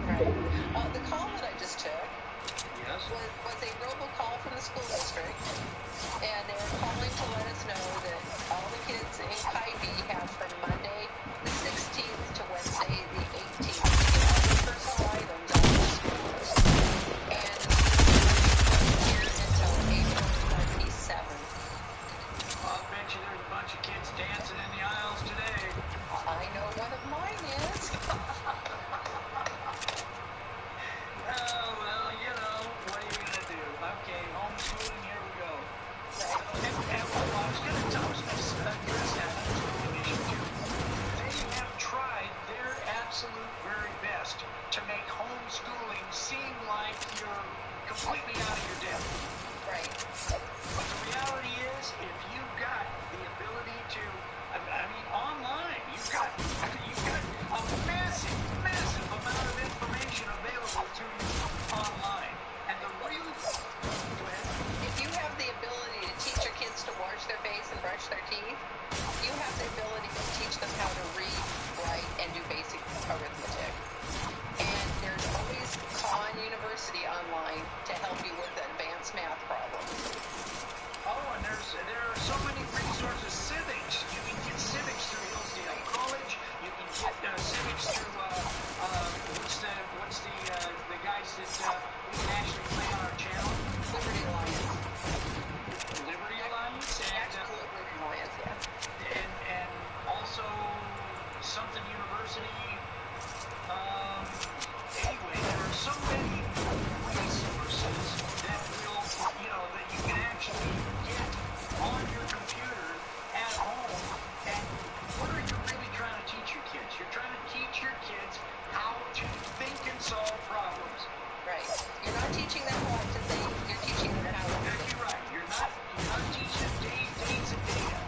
Right. The call that I just took Yes. was a robocall from the school district, and they were calling to let us know that all the kids in Kybee have from Monday the 16th to Wednesday the 18th to get all their personal items out of the schools. And here until April 27th. I'll bet you there's a bunch of kids dancing in the aisles today. I know one of mine is. Oh, well, what are you going to do? Okay, homeschooling, here we go. Right. And I was going to address that homeschooling issue too. They have tried their absolute very best to make homeschooling seem like you're completely out of your depth. Right. But the reality is, if you've got the ability to, online, you've got a massive, massive amount of information available to you online. And the real, go ahead. If you have the ability to teach your kids to wash their face and brush their teeth, you have the ability to teach them how to read, write, and do basic arithmetic. And there's always Khan University online to help you with the advanced math problems. Oh, and there are so many resources. Civics, you can get civics through Hillsdale College. You can get civics through what's the guys that we can actually play on our channel? Liberty Alliance. Liberty Alliance and Actual Liberty Alliance, yeah. and also something university. Anyway, there are so many resources that will, that you can actually get on your computer at home. And what are you really trying to teach your kids? You're trying to teach your kids how to think and solve problems. Right. You're not teaching them what to think, you're teaching them how to think. Exactly right. You're not teaching them dates and data.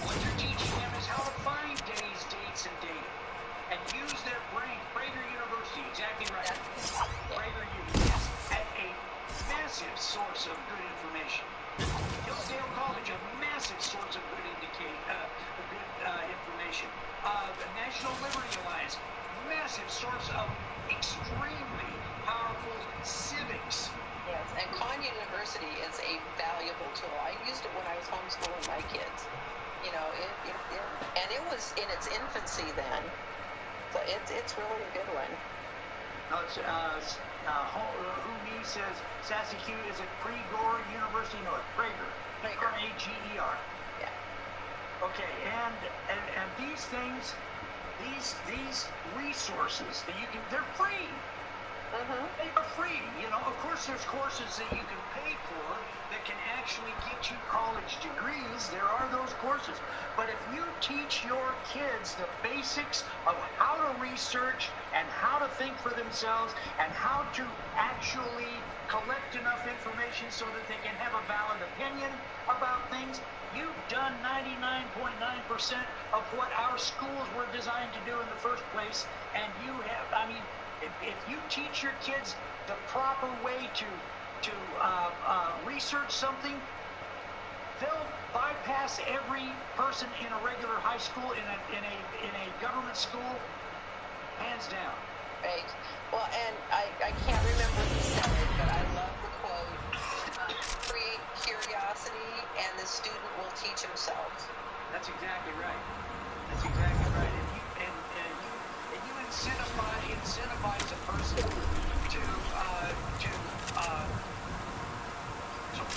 What you're teaching them is how to find dates and data. And use their brain. Prager University, exactly right. Prager University, yes, at a massive source of good information. Hillsdale College, a massive source of good information. The National Liberty Alliance, massive source of extremely powerful civics. Yes, and Khan University is a valuable tool. I used it when I was homeschooling my kids. And it was in its infancy then. So it's really a good one. No, it's, who me says Sassy Q is it Prager University? No, it's Prager. Prager. Yeah. Okay, and these things, these resources that you can, they're free. They are free. Of course there's courses that you can pay for that can actually get you college degrees. There are those courses. But if you teach your kids the basics of how to research and how to think for themselves and how to actually collect enough information so that they can have a valid opinion about things, you've done 99.9% of what our schools were designed to do in the first place. And you have, if you teach your kids the proper way to research something, they'll bypass every person in a regular high school, in a government school, hands down. Right. Well, and I can't remember who said it, but I love the quote: "Create curiosity, and the student will teach himself." That's exactly right. That's exactly right. If you incentivize a person to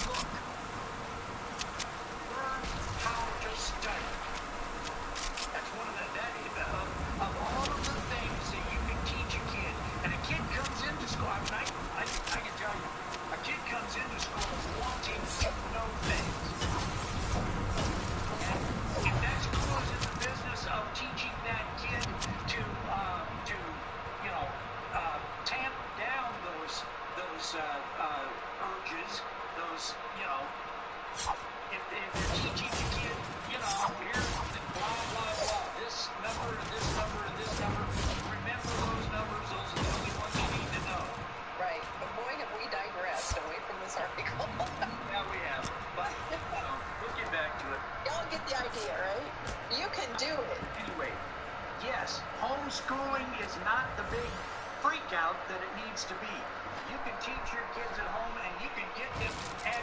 look, learn how to study. That's one of of all of the things that you can teach a kid. And a kid comes into school. I can tell you, if they're teaching the kid, you know, here's blah, blah, blah, this number and this number and this number, remember those numbers, those are the only ones you need to know. Right. But boy, have we digressed away from this article. Yeah, we have. But, we'll get back to it. Y'all get the idea, right? You can do it. Anyway, yes, homeschooling is not the big freak out that it needs to be. You can teach your kids at home and you can get them at,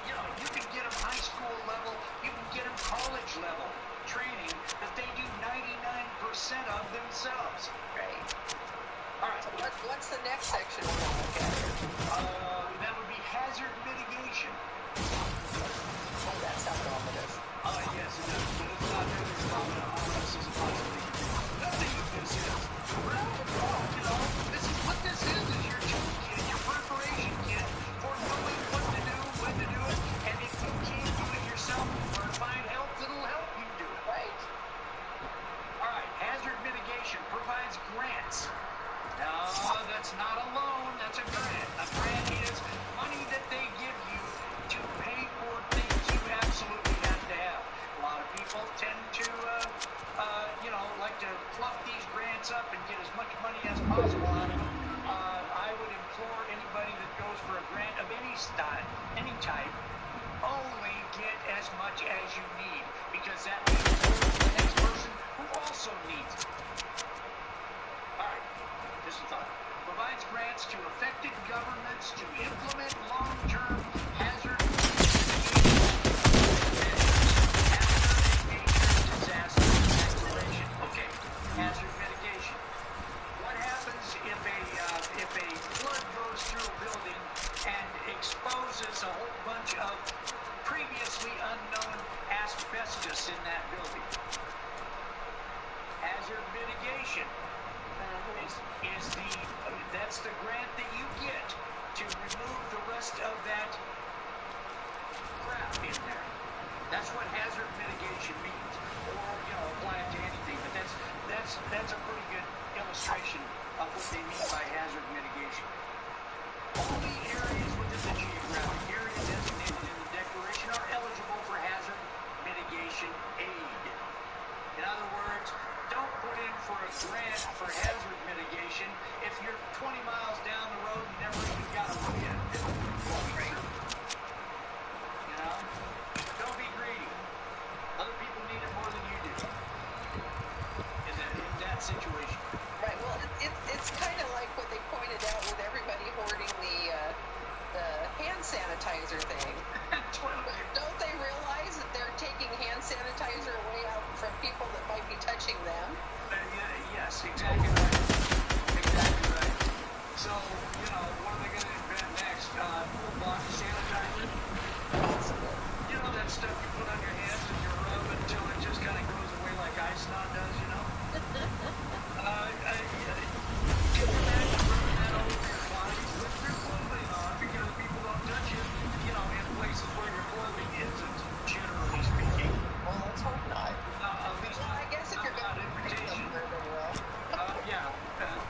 you know, you can get them high school level, you can get them college level training that they do 99% of themselves. Right. All right. So what's the next section we're going to look at? That would be hazard mitigation. Oh, that sounds ominous. Yes, it does. But it's not nearly as ominous as it possibly can be. Nothing of this is. Well, you know, this is what this is your toolkit, your preparation kit for knowing what to do, when to do it, and if you can't do it yourself or find help that'll help you do it. Right. All right, hazard mitigation provides grants. No, that's not a loan, that's a grant. A grant is money that they give you to pay for things you absolutely have to have. A lot of people tend to, you know, like to fluff these grants up and get as much money as possible out of them. I would implore anybody that goes for a grant of any style, any type, only get as much as you need, because that means the next person who also needs it. All right, just a thought. Provides grants to affected governments to implement long-term hazard disaster declaration. Okay, hazard mitigation. What happens if a flood goes through a building and exposes a whole bunch of previously unknown asbestos in that building? Hazard mitigation that's the grant that you get to remove the rest of that crap in there. That's what hazard mitigation means. Or, you know, apply it to anything, but that's a pretty good illustration of what they mean by hazard mitigation. Only areas within the geographic area designated in the declaration are eligible for hazard mitigation aid. In other words, don't put in for a grant for hazard mitigation if you're 20 miles down the road and never even got a look at it. You know? Don't be greedy. Other people need it more than you do. In that situation. Right. Well, it's kind of like what they pointed out with everybody hoarding the hand sanitizer thing. Don't they realize that they're taking hand sanitizer away out from people that might be touching them? Yes, exactly right. Exactly right. So, you know, what are they going to invent next? Body sanitizer? You know that stuff you put on your hands and you rub until it just kind of goes away like ice snot does, you know? Can you imagine rubbing that all over your body with your clothing on because people don't touch you, you know, in places where your clothing isn't, generally speaking? Well, let's hope not. At least Well, I guess if you're going to pick them, invitation. they will. Yeah,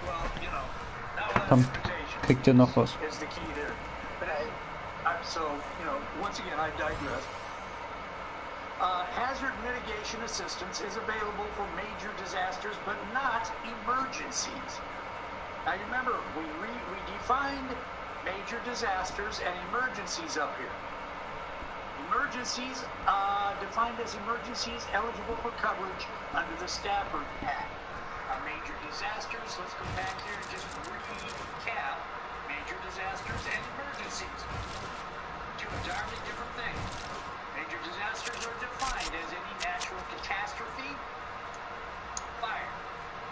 well, you know, not without Komm, invitation kriegt ihr noch was? is the key there. But so, you know, once again, I digress. Hazard mitigation assistance is available for major disasters, but not emergencies. Now, you remember, we defined major disasters and emergencies up here. Emergencies, defined as emergencies eligible for coverage under the Stafford Act. Major disasters, let's go back here and just recap major disasters and emergencies. Two entirely different things. Major disasters are defined as any natural catastrophe, fire,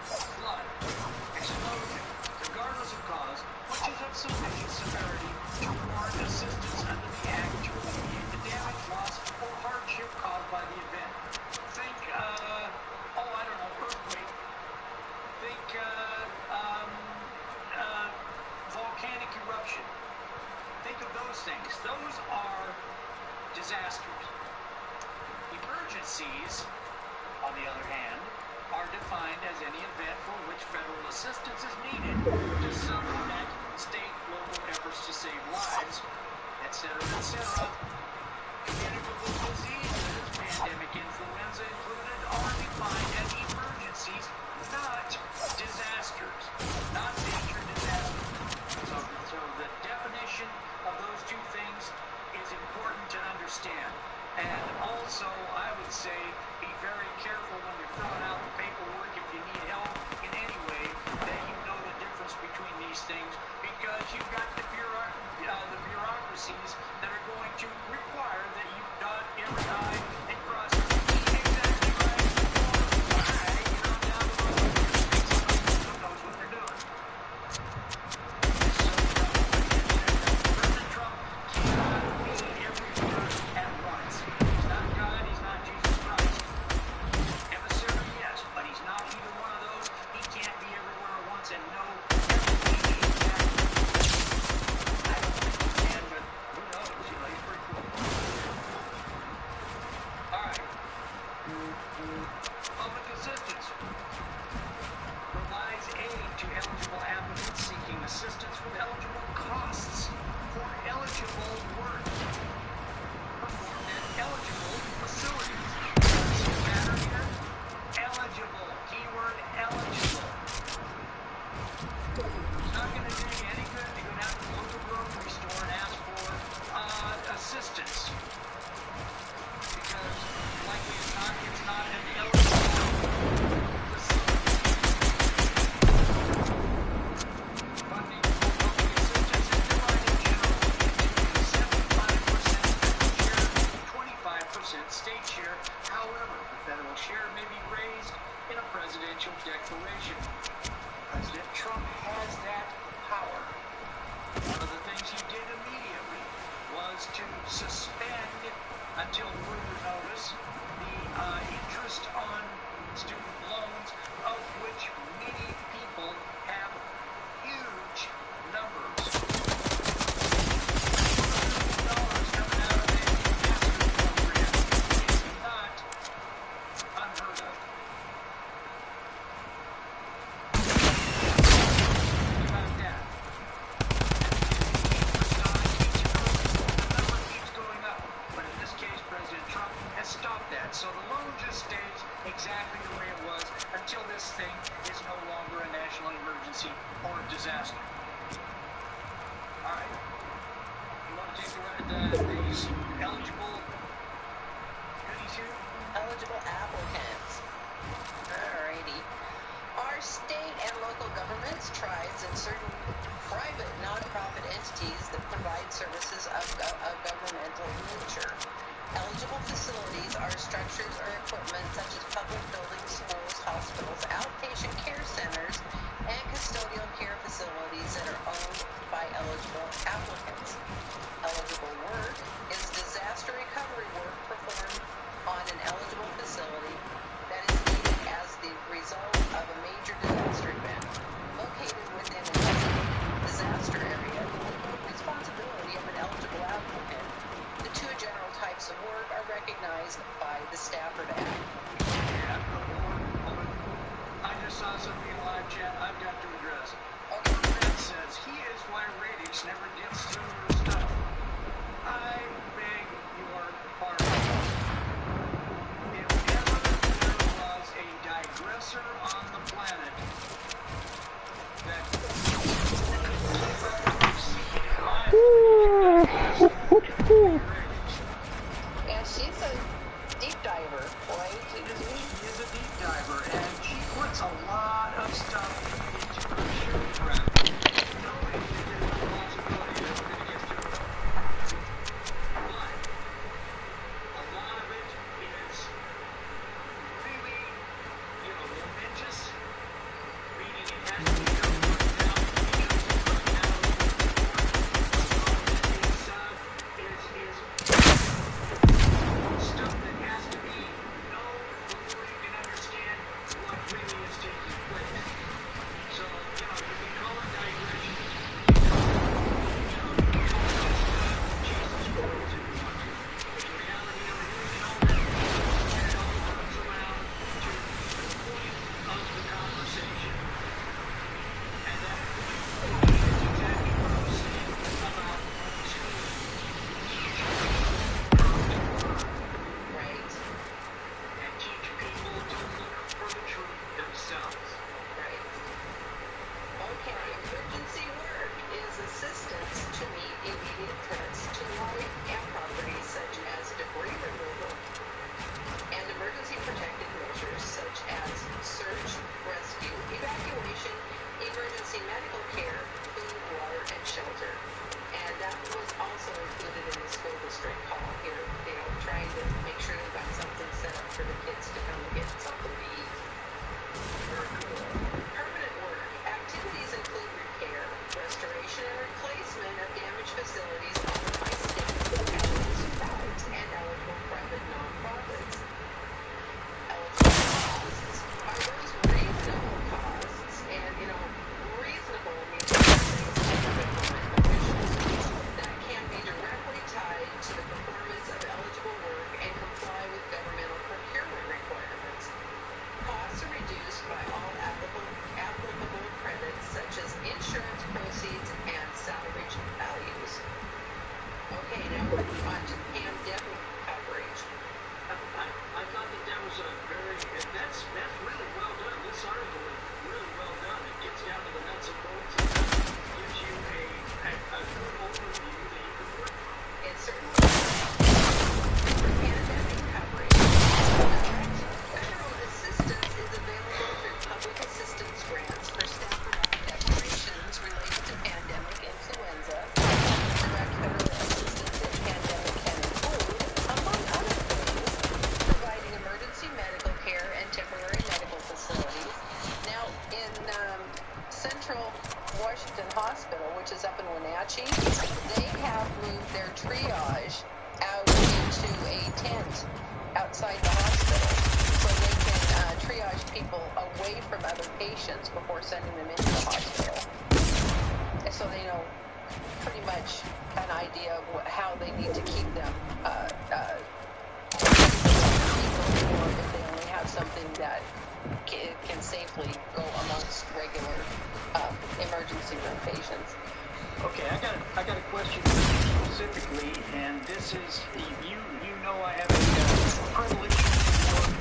flood, explosion, regardless of cause, which is of sufficient severity to warrant assistance under the Act to alleviate the damage, loss, or hardship caused by the event. Think, I don't know, earthquake. Think, volcanic eruption. Think of those things. Those are disasters. Emergencies, on the other hand, are defined as any event for which federal assistance is needed to supplement state local efforts to save lives. etc., etc. Communicable diseases, pandemic influenza included, are defined as emergencies, not disasters, not major disasters. So the definition of those two things is important to understand. And also, I would say, be very careful when you're filling out the paperwork if you need help in any way, that you know the difference between these things, because you've got the bureaucracies that are going to require that you dot every I and cross every T exactly right. All right, you know, down the road, who knows what they're doing. President Trump cannot be everywhere at once. He's not God, he's not Jesus Christ. Emissary, yes, but he's not either one of those. He can't be everywhere at once and know everything exactly. I don't think he can, but who knows? You know, he's pretty cool. All right. Public assistance provides aid to eligible applicants seeking assistance with eligible costs for eligible work performed at eligible facilities. See the pattern here? Eligible. Keyword eligible. It's not going to do you any good to go down to the local grocery store and ask for assistance. Because, likely it's not an eligible facility. Funding for public assistance is divided generally into 75% federal share, 25% state share. However, the federal share may be raised in a presidential declaration. President Trump has that power. One of the things he did immediately was to suspend, until further notice, the interest on student loans, of which many people have huge numbers. $200 coming out of a master's program is not unheard of. Think about that. The number keeps going up. But in this case, President Trump has stopped that. So the loan just stays exactly the way it was until this thing is no longer a national emergency or a disaster. All right. You want to take these eligible goodies here? Eligible applicants. Alrighty. Our state and local governments, tribes, and certain private nonprofit entities that provide services of governmental nature. Eligible facilities are structures or equipment such as public buildings, schools, hospitals, outpatient care centers, and custodial care facilities that are owned by eligible applicants. Eligible work is disaster recovery work performed on an eligible facility that is needed as the result of a major disaster event. Located within a designated disaster area, the responsibility of an eligible applicant. The two general types of work are recognized by the Stafford Act. Yeah, hold on. I just saw something in live chat I've got to address. Okay. Fred says he is why radix never on pandemic coverage. I thought that was a that's really well done. This article is really well done. It gets down to the nuts and bolts and gives you a good overview that you can work from. It certainly for pandemic coverage. Federal assistance is available through public assistance grants for Stafford Act declarations related to pandemic influenza. Direct federal assistance in pandemic can include, among other things, providing emergency medical care and temporary medical facilities. Now, in Central Washington Hospital, which is up in Wenatchee, they have moved their triage out into a tent outside the hospital so they can triage people away from other patients before sending them into the hospital. And so they know pretty much an idea of how they need to keep them or if they only have something that can safely go amongst regular emergency room patients. Okay, I got a question specifically, and this is you know I have a privilege for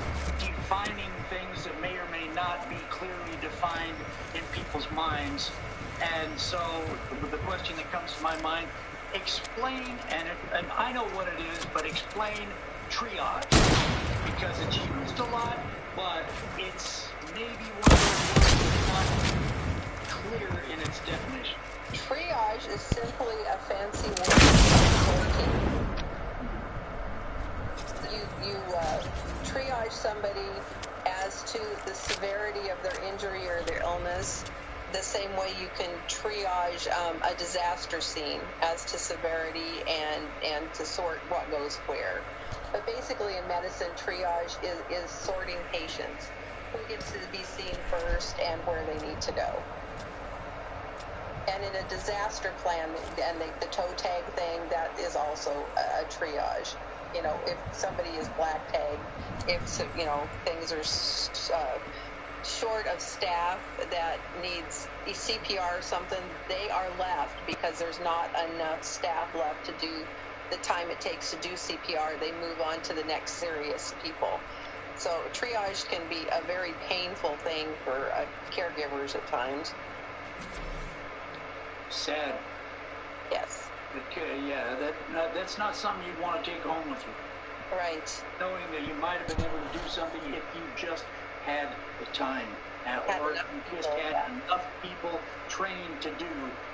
defining things that may or may not be clearly defined in people's minds, and so the question that comes to my mind, explain, and I know what it is, but explain triage, because it's used a lot, but it's maybe one of those words that's not clear in its definition. Triage is simply a fancy word for sorting. You triage somebody as to the severity of their injury or their illness, the same way you can triage a disaster scene as to severity and to sort what goes where. But basically in medicine, triage is sorting patients, who gets to be seen first and where they need to go. And in a disaster plan, and the toe tag thing, that is also a triage. You know, if somebody is black tagged, if things are short of staff that needs CPR or something, they are left because there's not enough staff left to do the time it takes to do CPR. They move on to the next serious people. So triage can be a very painful thing for caregivers at times. Sad. Yes. Okay, yeah, that's not something you'd want to take home with you. Right. Knowing that you might have been able to do something if you just had the time, or you just had enough people trained to do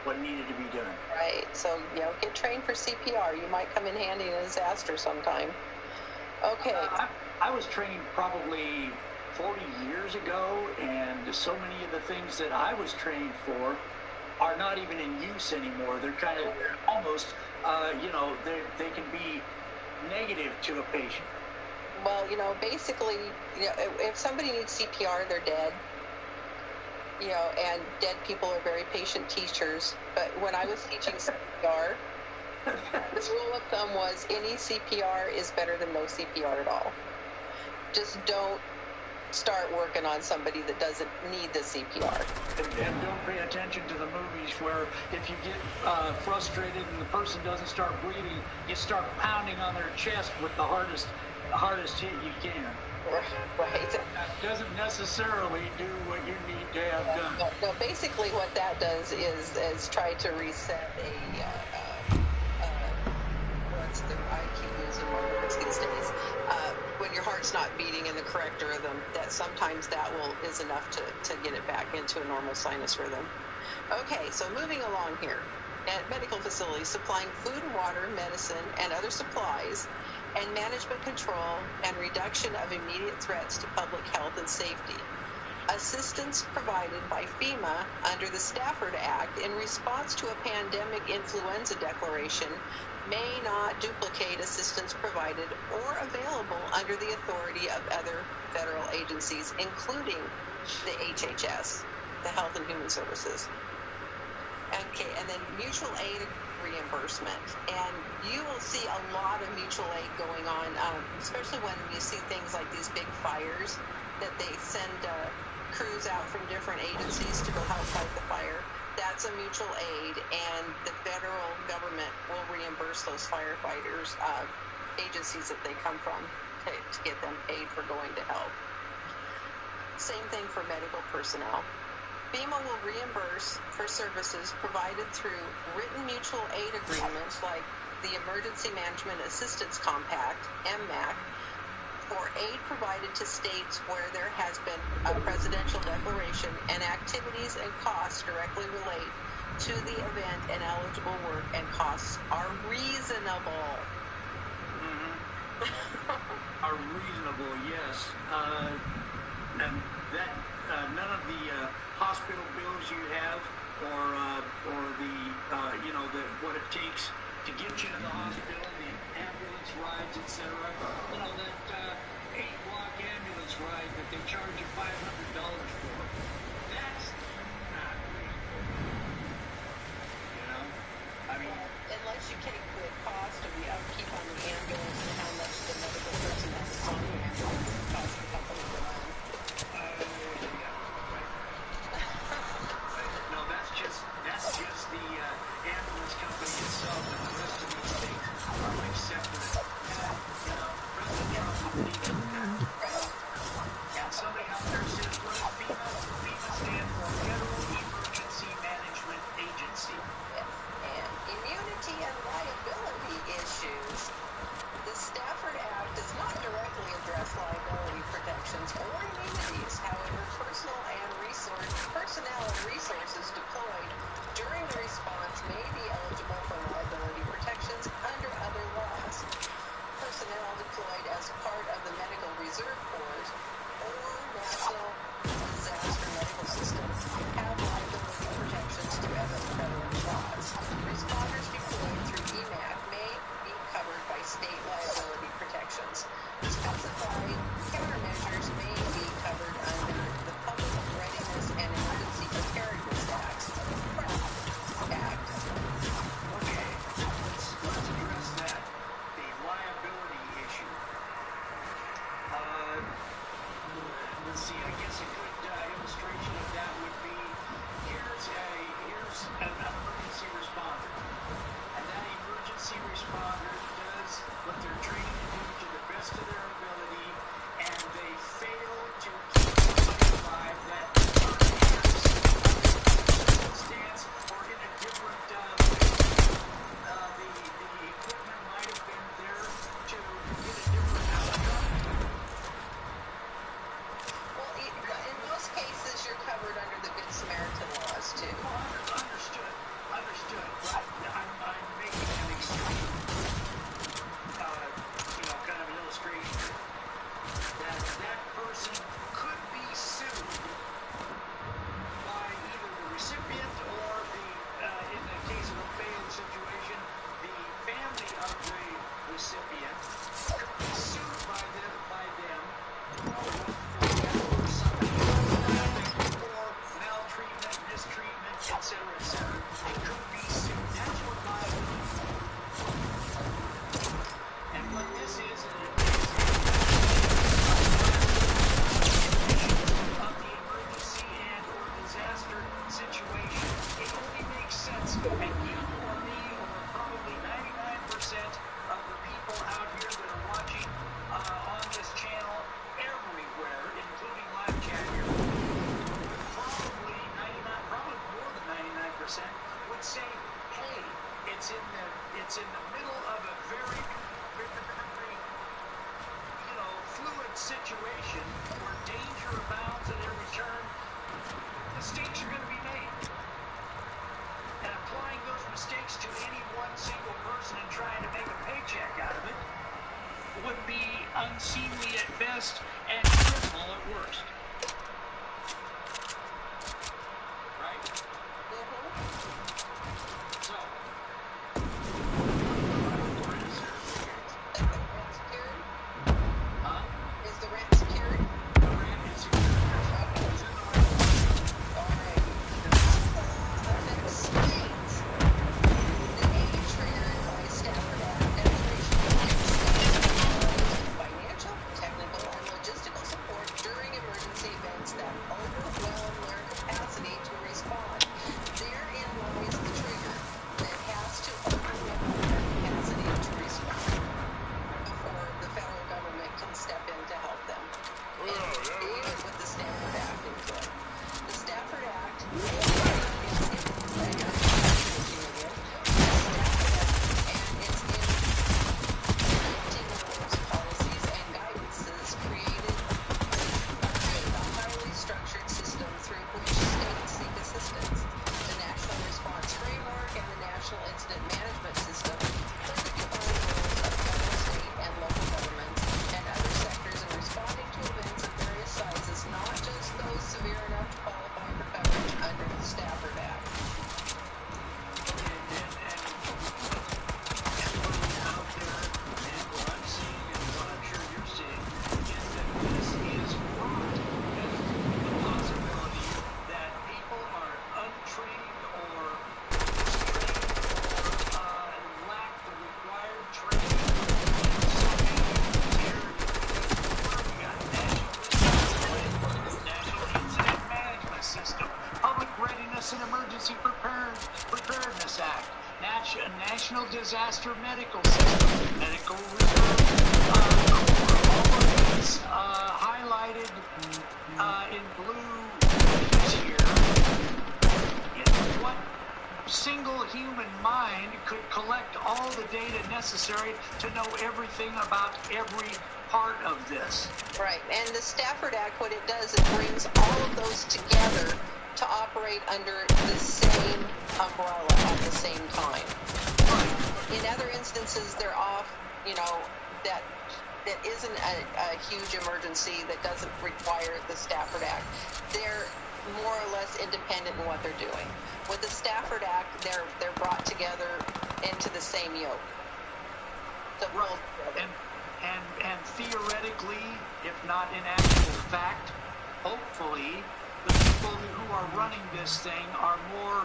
what needed to be done. Right. So, get trained for CPR. You might come in handy in a disaster sometime. Okay. I was trained probably 40 years ago, and so many of the things that I was trained for are not even in use anymore. They're kind of almost, they can be negative to a patient. Well, basically, if somebody needs CPR, they're dead. And dead people are very patient teachers. But when I was teaching CPR, the rule of thumb was any CPR is better than no CPR at all. Just don't start working on somebody that doesn't need the CPR. And don't pay attention to the movies where if you get frustrated and the person doesn't start breathing, you start pounding on their chest with the hardest hit you can. Right. That doesn't necessarily do what you need to have done. No, basically what that does is try to reset I keep using more words these days. When your heart's not beating in the correct rhythm, that sometimes that is enough to get it back into a normal sinus rhythm. Okay, so moving along here. At medical facilities supplying food and water, medicine, and other supplies, and management control and reduction of immediate threats to public health and safety. Assistance provided by FEMA under the Stafford Act in response to a pandemic influenza declaration may not duplicate assistance provided or available under the authority of other federal agencies, including the HHS, the Health and Human Services. Okay, and then mutual aid reimbursement. And you will see a lot of mutual aid going on, especially when you see things like these big fires, that they send crews out from different agencies to go help fight the fire. That's a mutual aid, and the federal government will reimburse reimburse those firefighters, agencies that they come from, to get them paid for going to help. Same thing for medical personnel. FEMA will reimburse for services provided through written mutual aid agreements like the Emergency Management Assistance Compact, MMAC, for aid provided to states where there has been a presidential declaration and activities and costs directly relate to the event, and eligible work and costs are reasonable. Are reasonable, yes. And that none of the hospital bills you have, or the what it takes to get you to the hospital, the ambulance rides, etc. That 8-block ambulance ride that they charge you $500 for. That's not real. I mean, unless you take the cost of the upkeep on the ambulance and how much the medical personnel is on the ambulance costs the company to run. No, that's just the ambulance company itself, and the rest of these things are like separate. President Trump would need that. And somebody out there says, what does FEMA? FEMA stands for Federal Emergency Management Agency. And immunity and liability issues. The Stafford Act does not directly address liability protections or immunities. However, personnel and resources deployed during the response may be eligible for liability protections under other laws. Personnel deployed as part of the Medical Reserve Corps or National Disaster Medical System have liability protections to federal laws. Responders deployed through EMAC may be covered by state liability protections. Specified countermeasures may be covered under the Public Readiness and Emergency Preparedness Act. Okay, let's address that. The liability issue. Let's see. I guess a good illustration of that would be here's an emergency responder, and that emergency responder does what they're trained to do to the best of their ability, and they fail to keep somebody alive that perhaps circumstance or in a different the equipment might have been there to get a different outcome. Well, in most cases, you're covered under the Good Samaritan laws, too. Understood. But I'm making an extreme, kind of an illustration that person could be sued by either the recipient or in the case of a failed situation, the family of the recipient could be sued by them for something or maltreatment, mistreatment, etc., etc. It could be sued. That's what liability is. And what this is of the emergency and or disaster situation. It only makes sense, and you or me or probably 99% of the people out here that are watching on this channel everywhere, including live chat here, probably more than 99% would say, hey, it's in the middle of a very, very fluid situation where danger abounds at every turn. Mistakes are going to be made. And applying those mistakes to any one single person and trying to make a paycheck out of it would be unseemly at best and criminal at worst. Right? So, Is the rent secured? the rent is secured. It's in the rent. Alright. Affects states. The aid triggered by Stafford Act declaration affects states' financial, technical, and logistical disaster medical system, medical reserve corps, all of these highlighted in blue here. What single human mind could collect all the data necessary to know everything about every part of this? Right, and the Stafford Act, what it does, it brings all of those together to operate under the same umbrella at the same time. In other instances, they're off, you know, that isn't a huge emergency that doesn't require the Stafford Act. They're more or less independent in what they're doing. With the Stafford Act, they're brought together into the same yoke. So right. And theoretically, if not in actual fact, hopefully, the people who are running this thing are more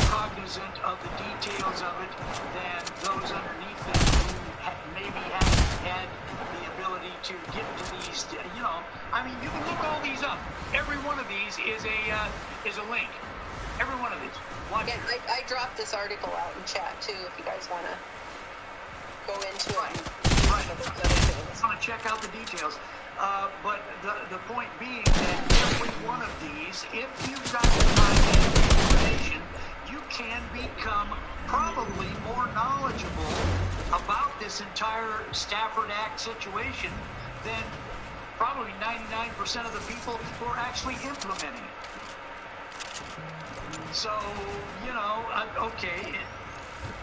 cognizant of the details of it than those underneath them who maybe haven't had the ability to get to these. You know, I mean, you can look all these up. Every one of these is a link. Every one of these. Yeah, I dropped this article out in chat too, if you guys want to go into it. Right. I want to check out the details. But the point being that every one of these, if you've got the time and the information, you can become probably more knowledgeable about this entire Stafford Act situation than probably 99% of the people who are actually implementing it. So, you know, okay,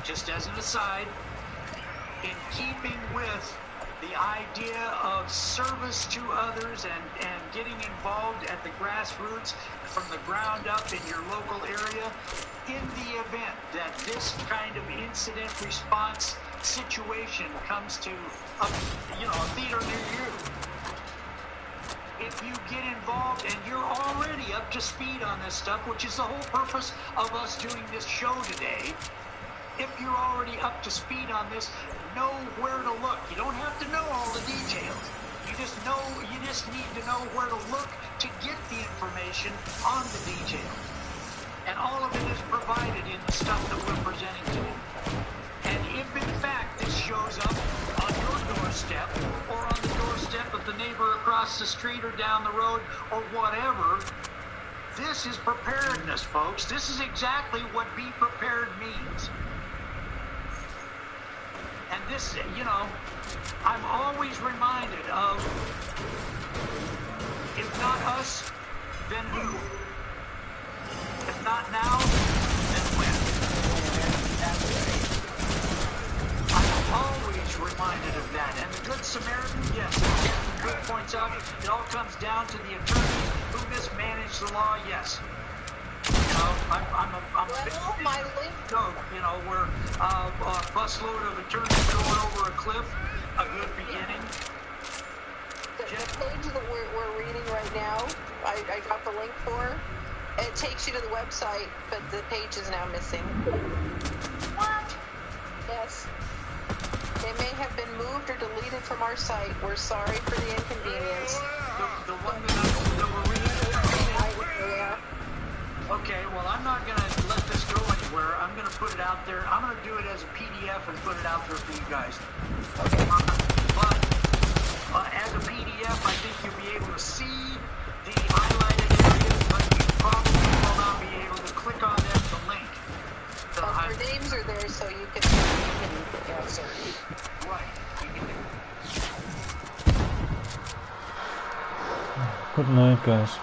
just as an aside, in keeping with the idea of service to others and getting involved at the grassroots from the ground up in your local area, in the event that this kind of incident response situation comes to a theater near you, if you get involved and you're already up to speed on this stuff, which is the whole purpose of us doing this show today, if you're already up to speed on this, know where to look. You don't have to know all the details. You just need to know where to look to get the information on the details. And all of it is provided in the stuff that we're presenting to you. And if in fact this shows up on your doorstep or on the doorstep of the neighbor across the street or down the road or whatever, this is preparedness, folks. This is exactly what be prepared means. And this, you know, I'm always reminded of, if not us, then who? If not now, then when? I'm always reminded of that. And the Good Samaritan, yes, as Captain Good points out, it all comes down to the attorneys who mismanage the law, yes. You know, I'm a big my link. joke, you know, where a busload of attorneys going over a cliff, a good beginning. The page that we're reading right now, I dropped the link for. It takes you to the website, but the page is now missing. What? Yes. They may have been moved or deleted from our site. We're sorry for the inconvenience. The one that we're reading? Yeah. Okay, well, I'm not going to let this go anywhere. I'm going to put it out there. I'm going to do it as a PDF and put it out there for you guys. Okay. But as a PDF, I think you'll be able to see the highlighted areas, but you probably will not be able to click on them to link. But their names are there, so you can search. Right. Good night, guys.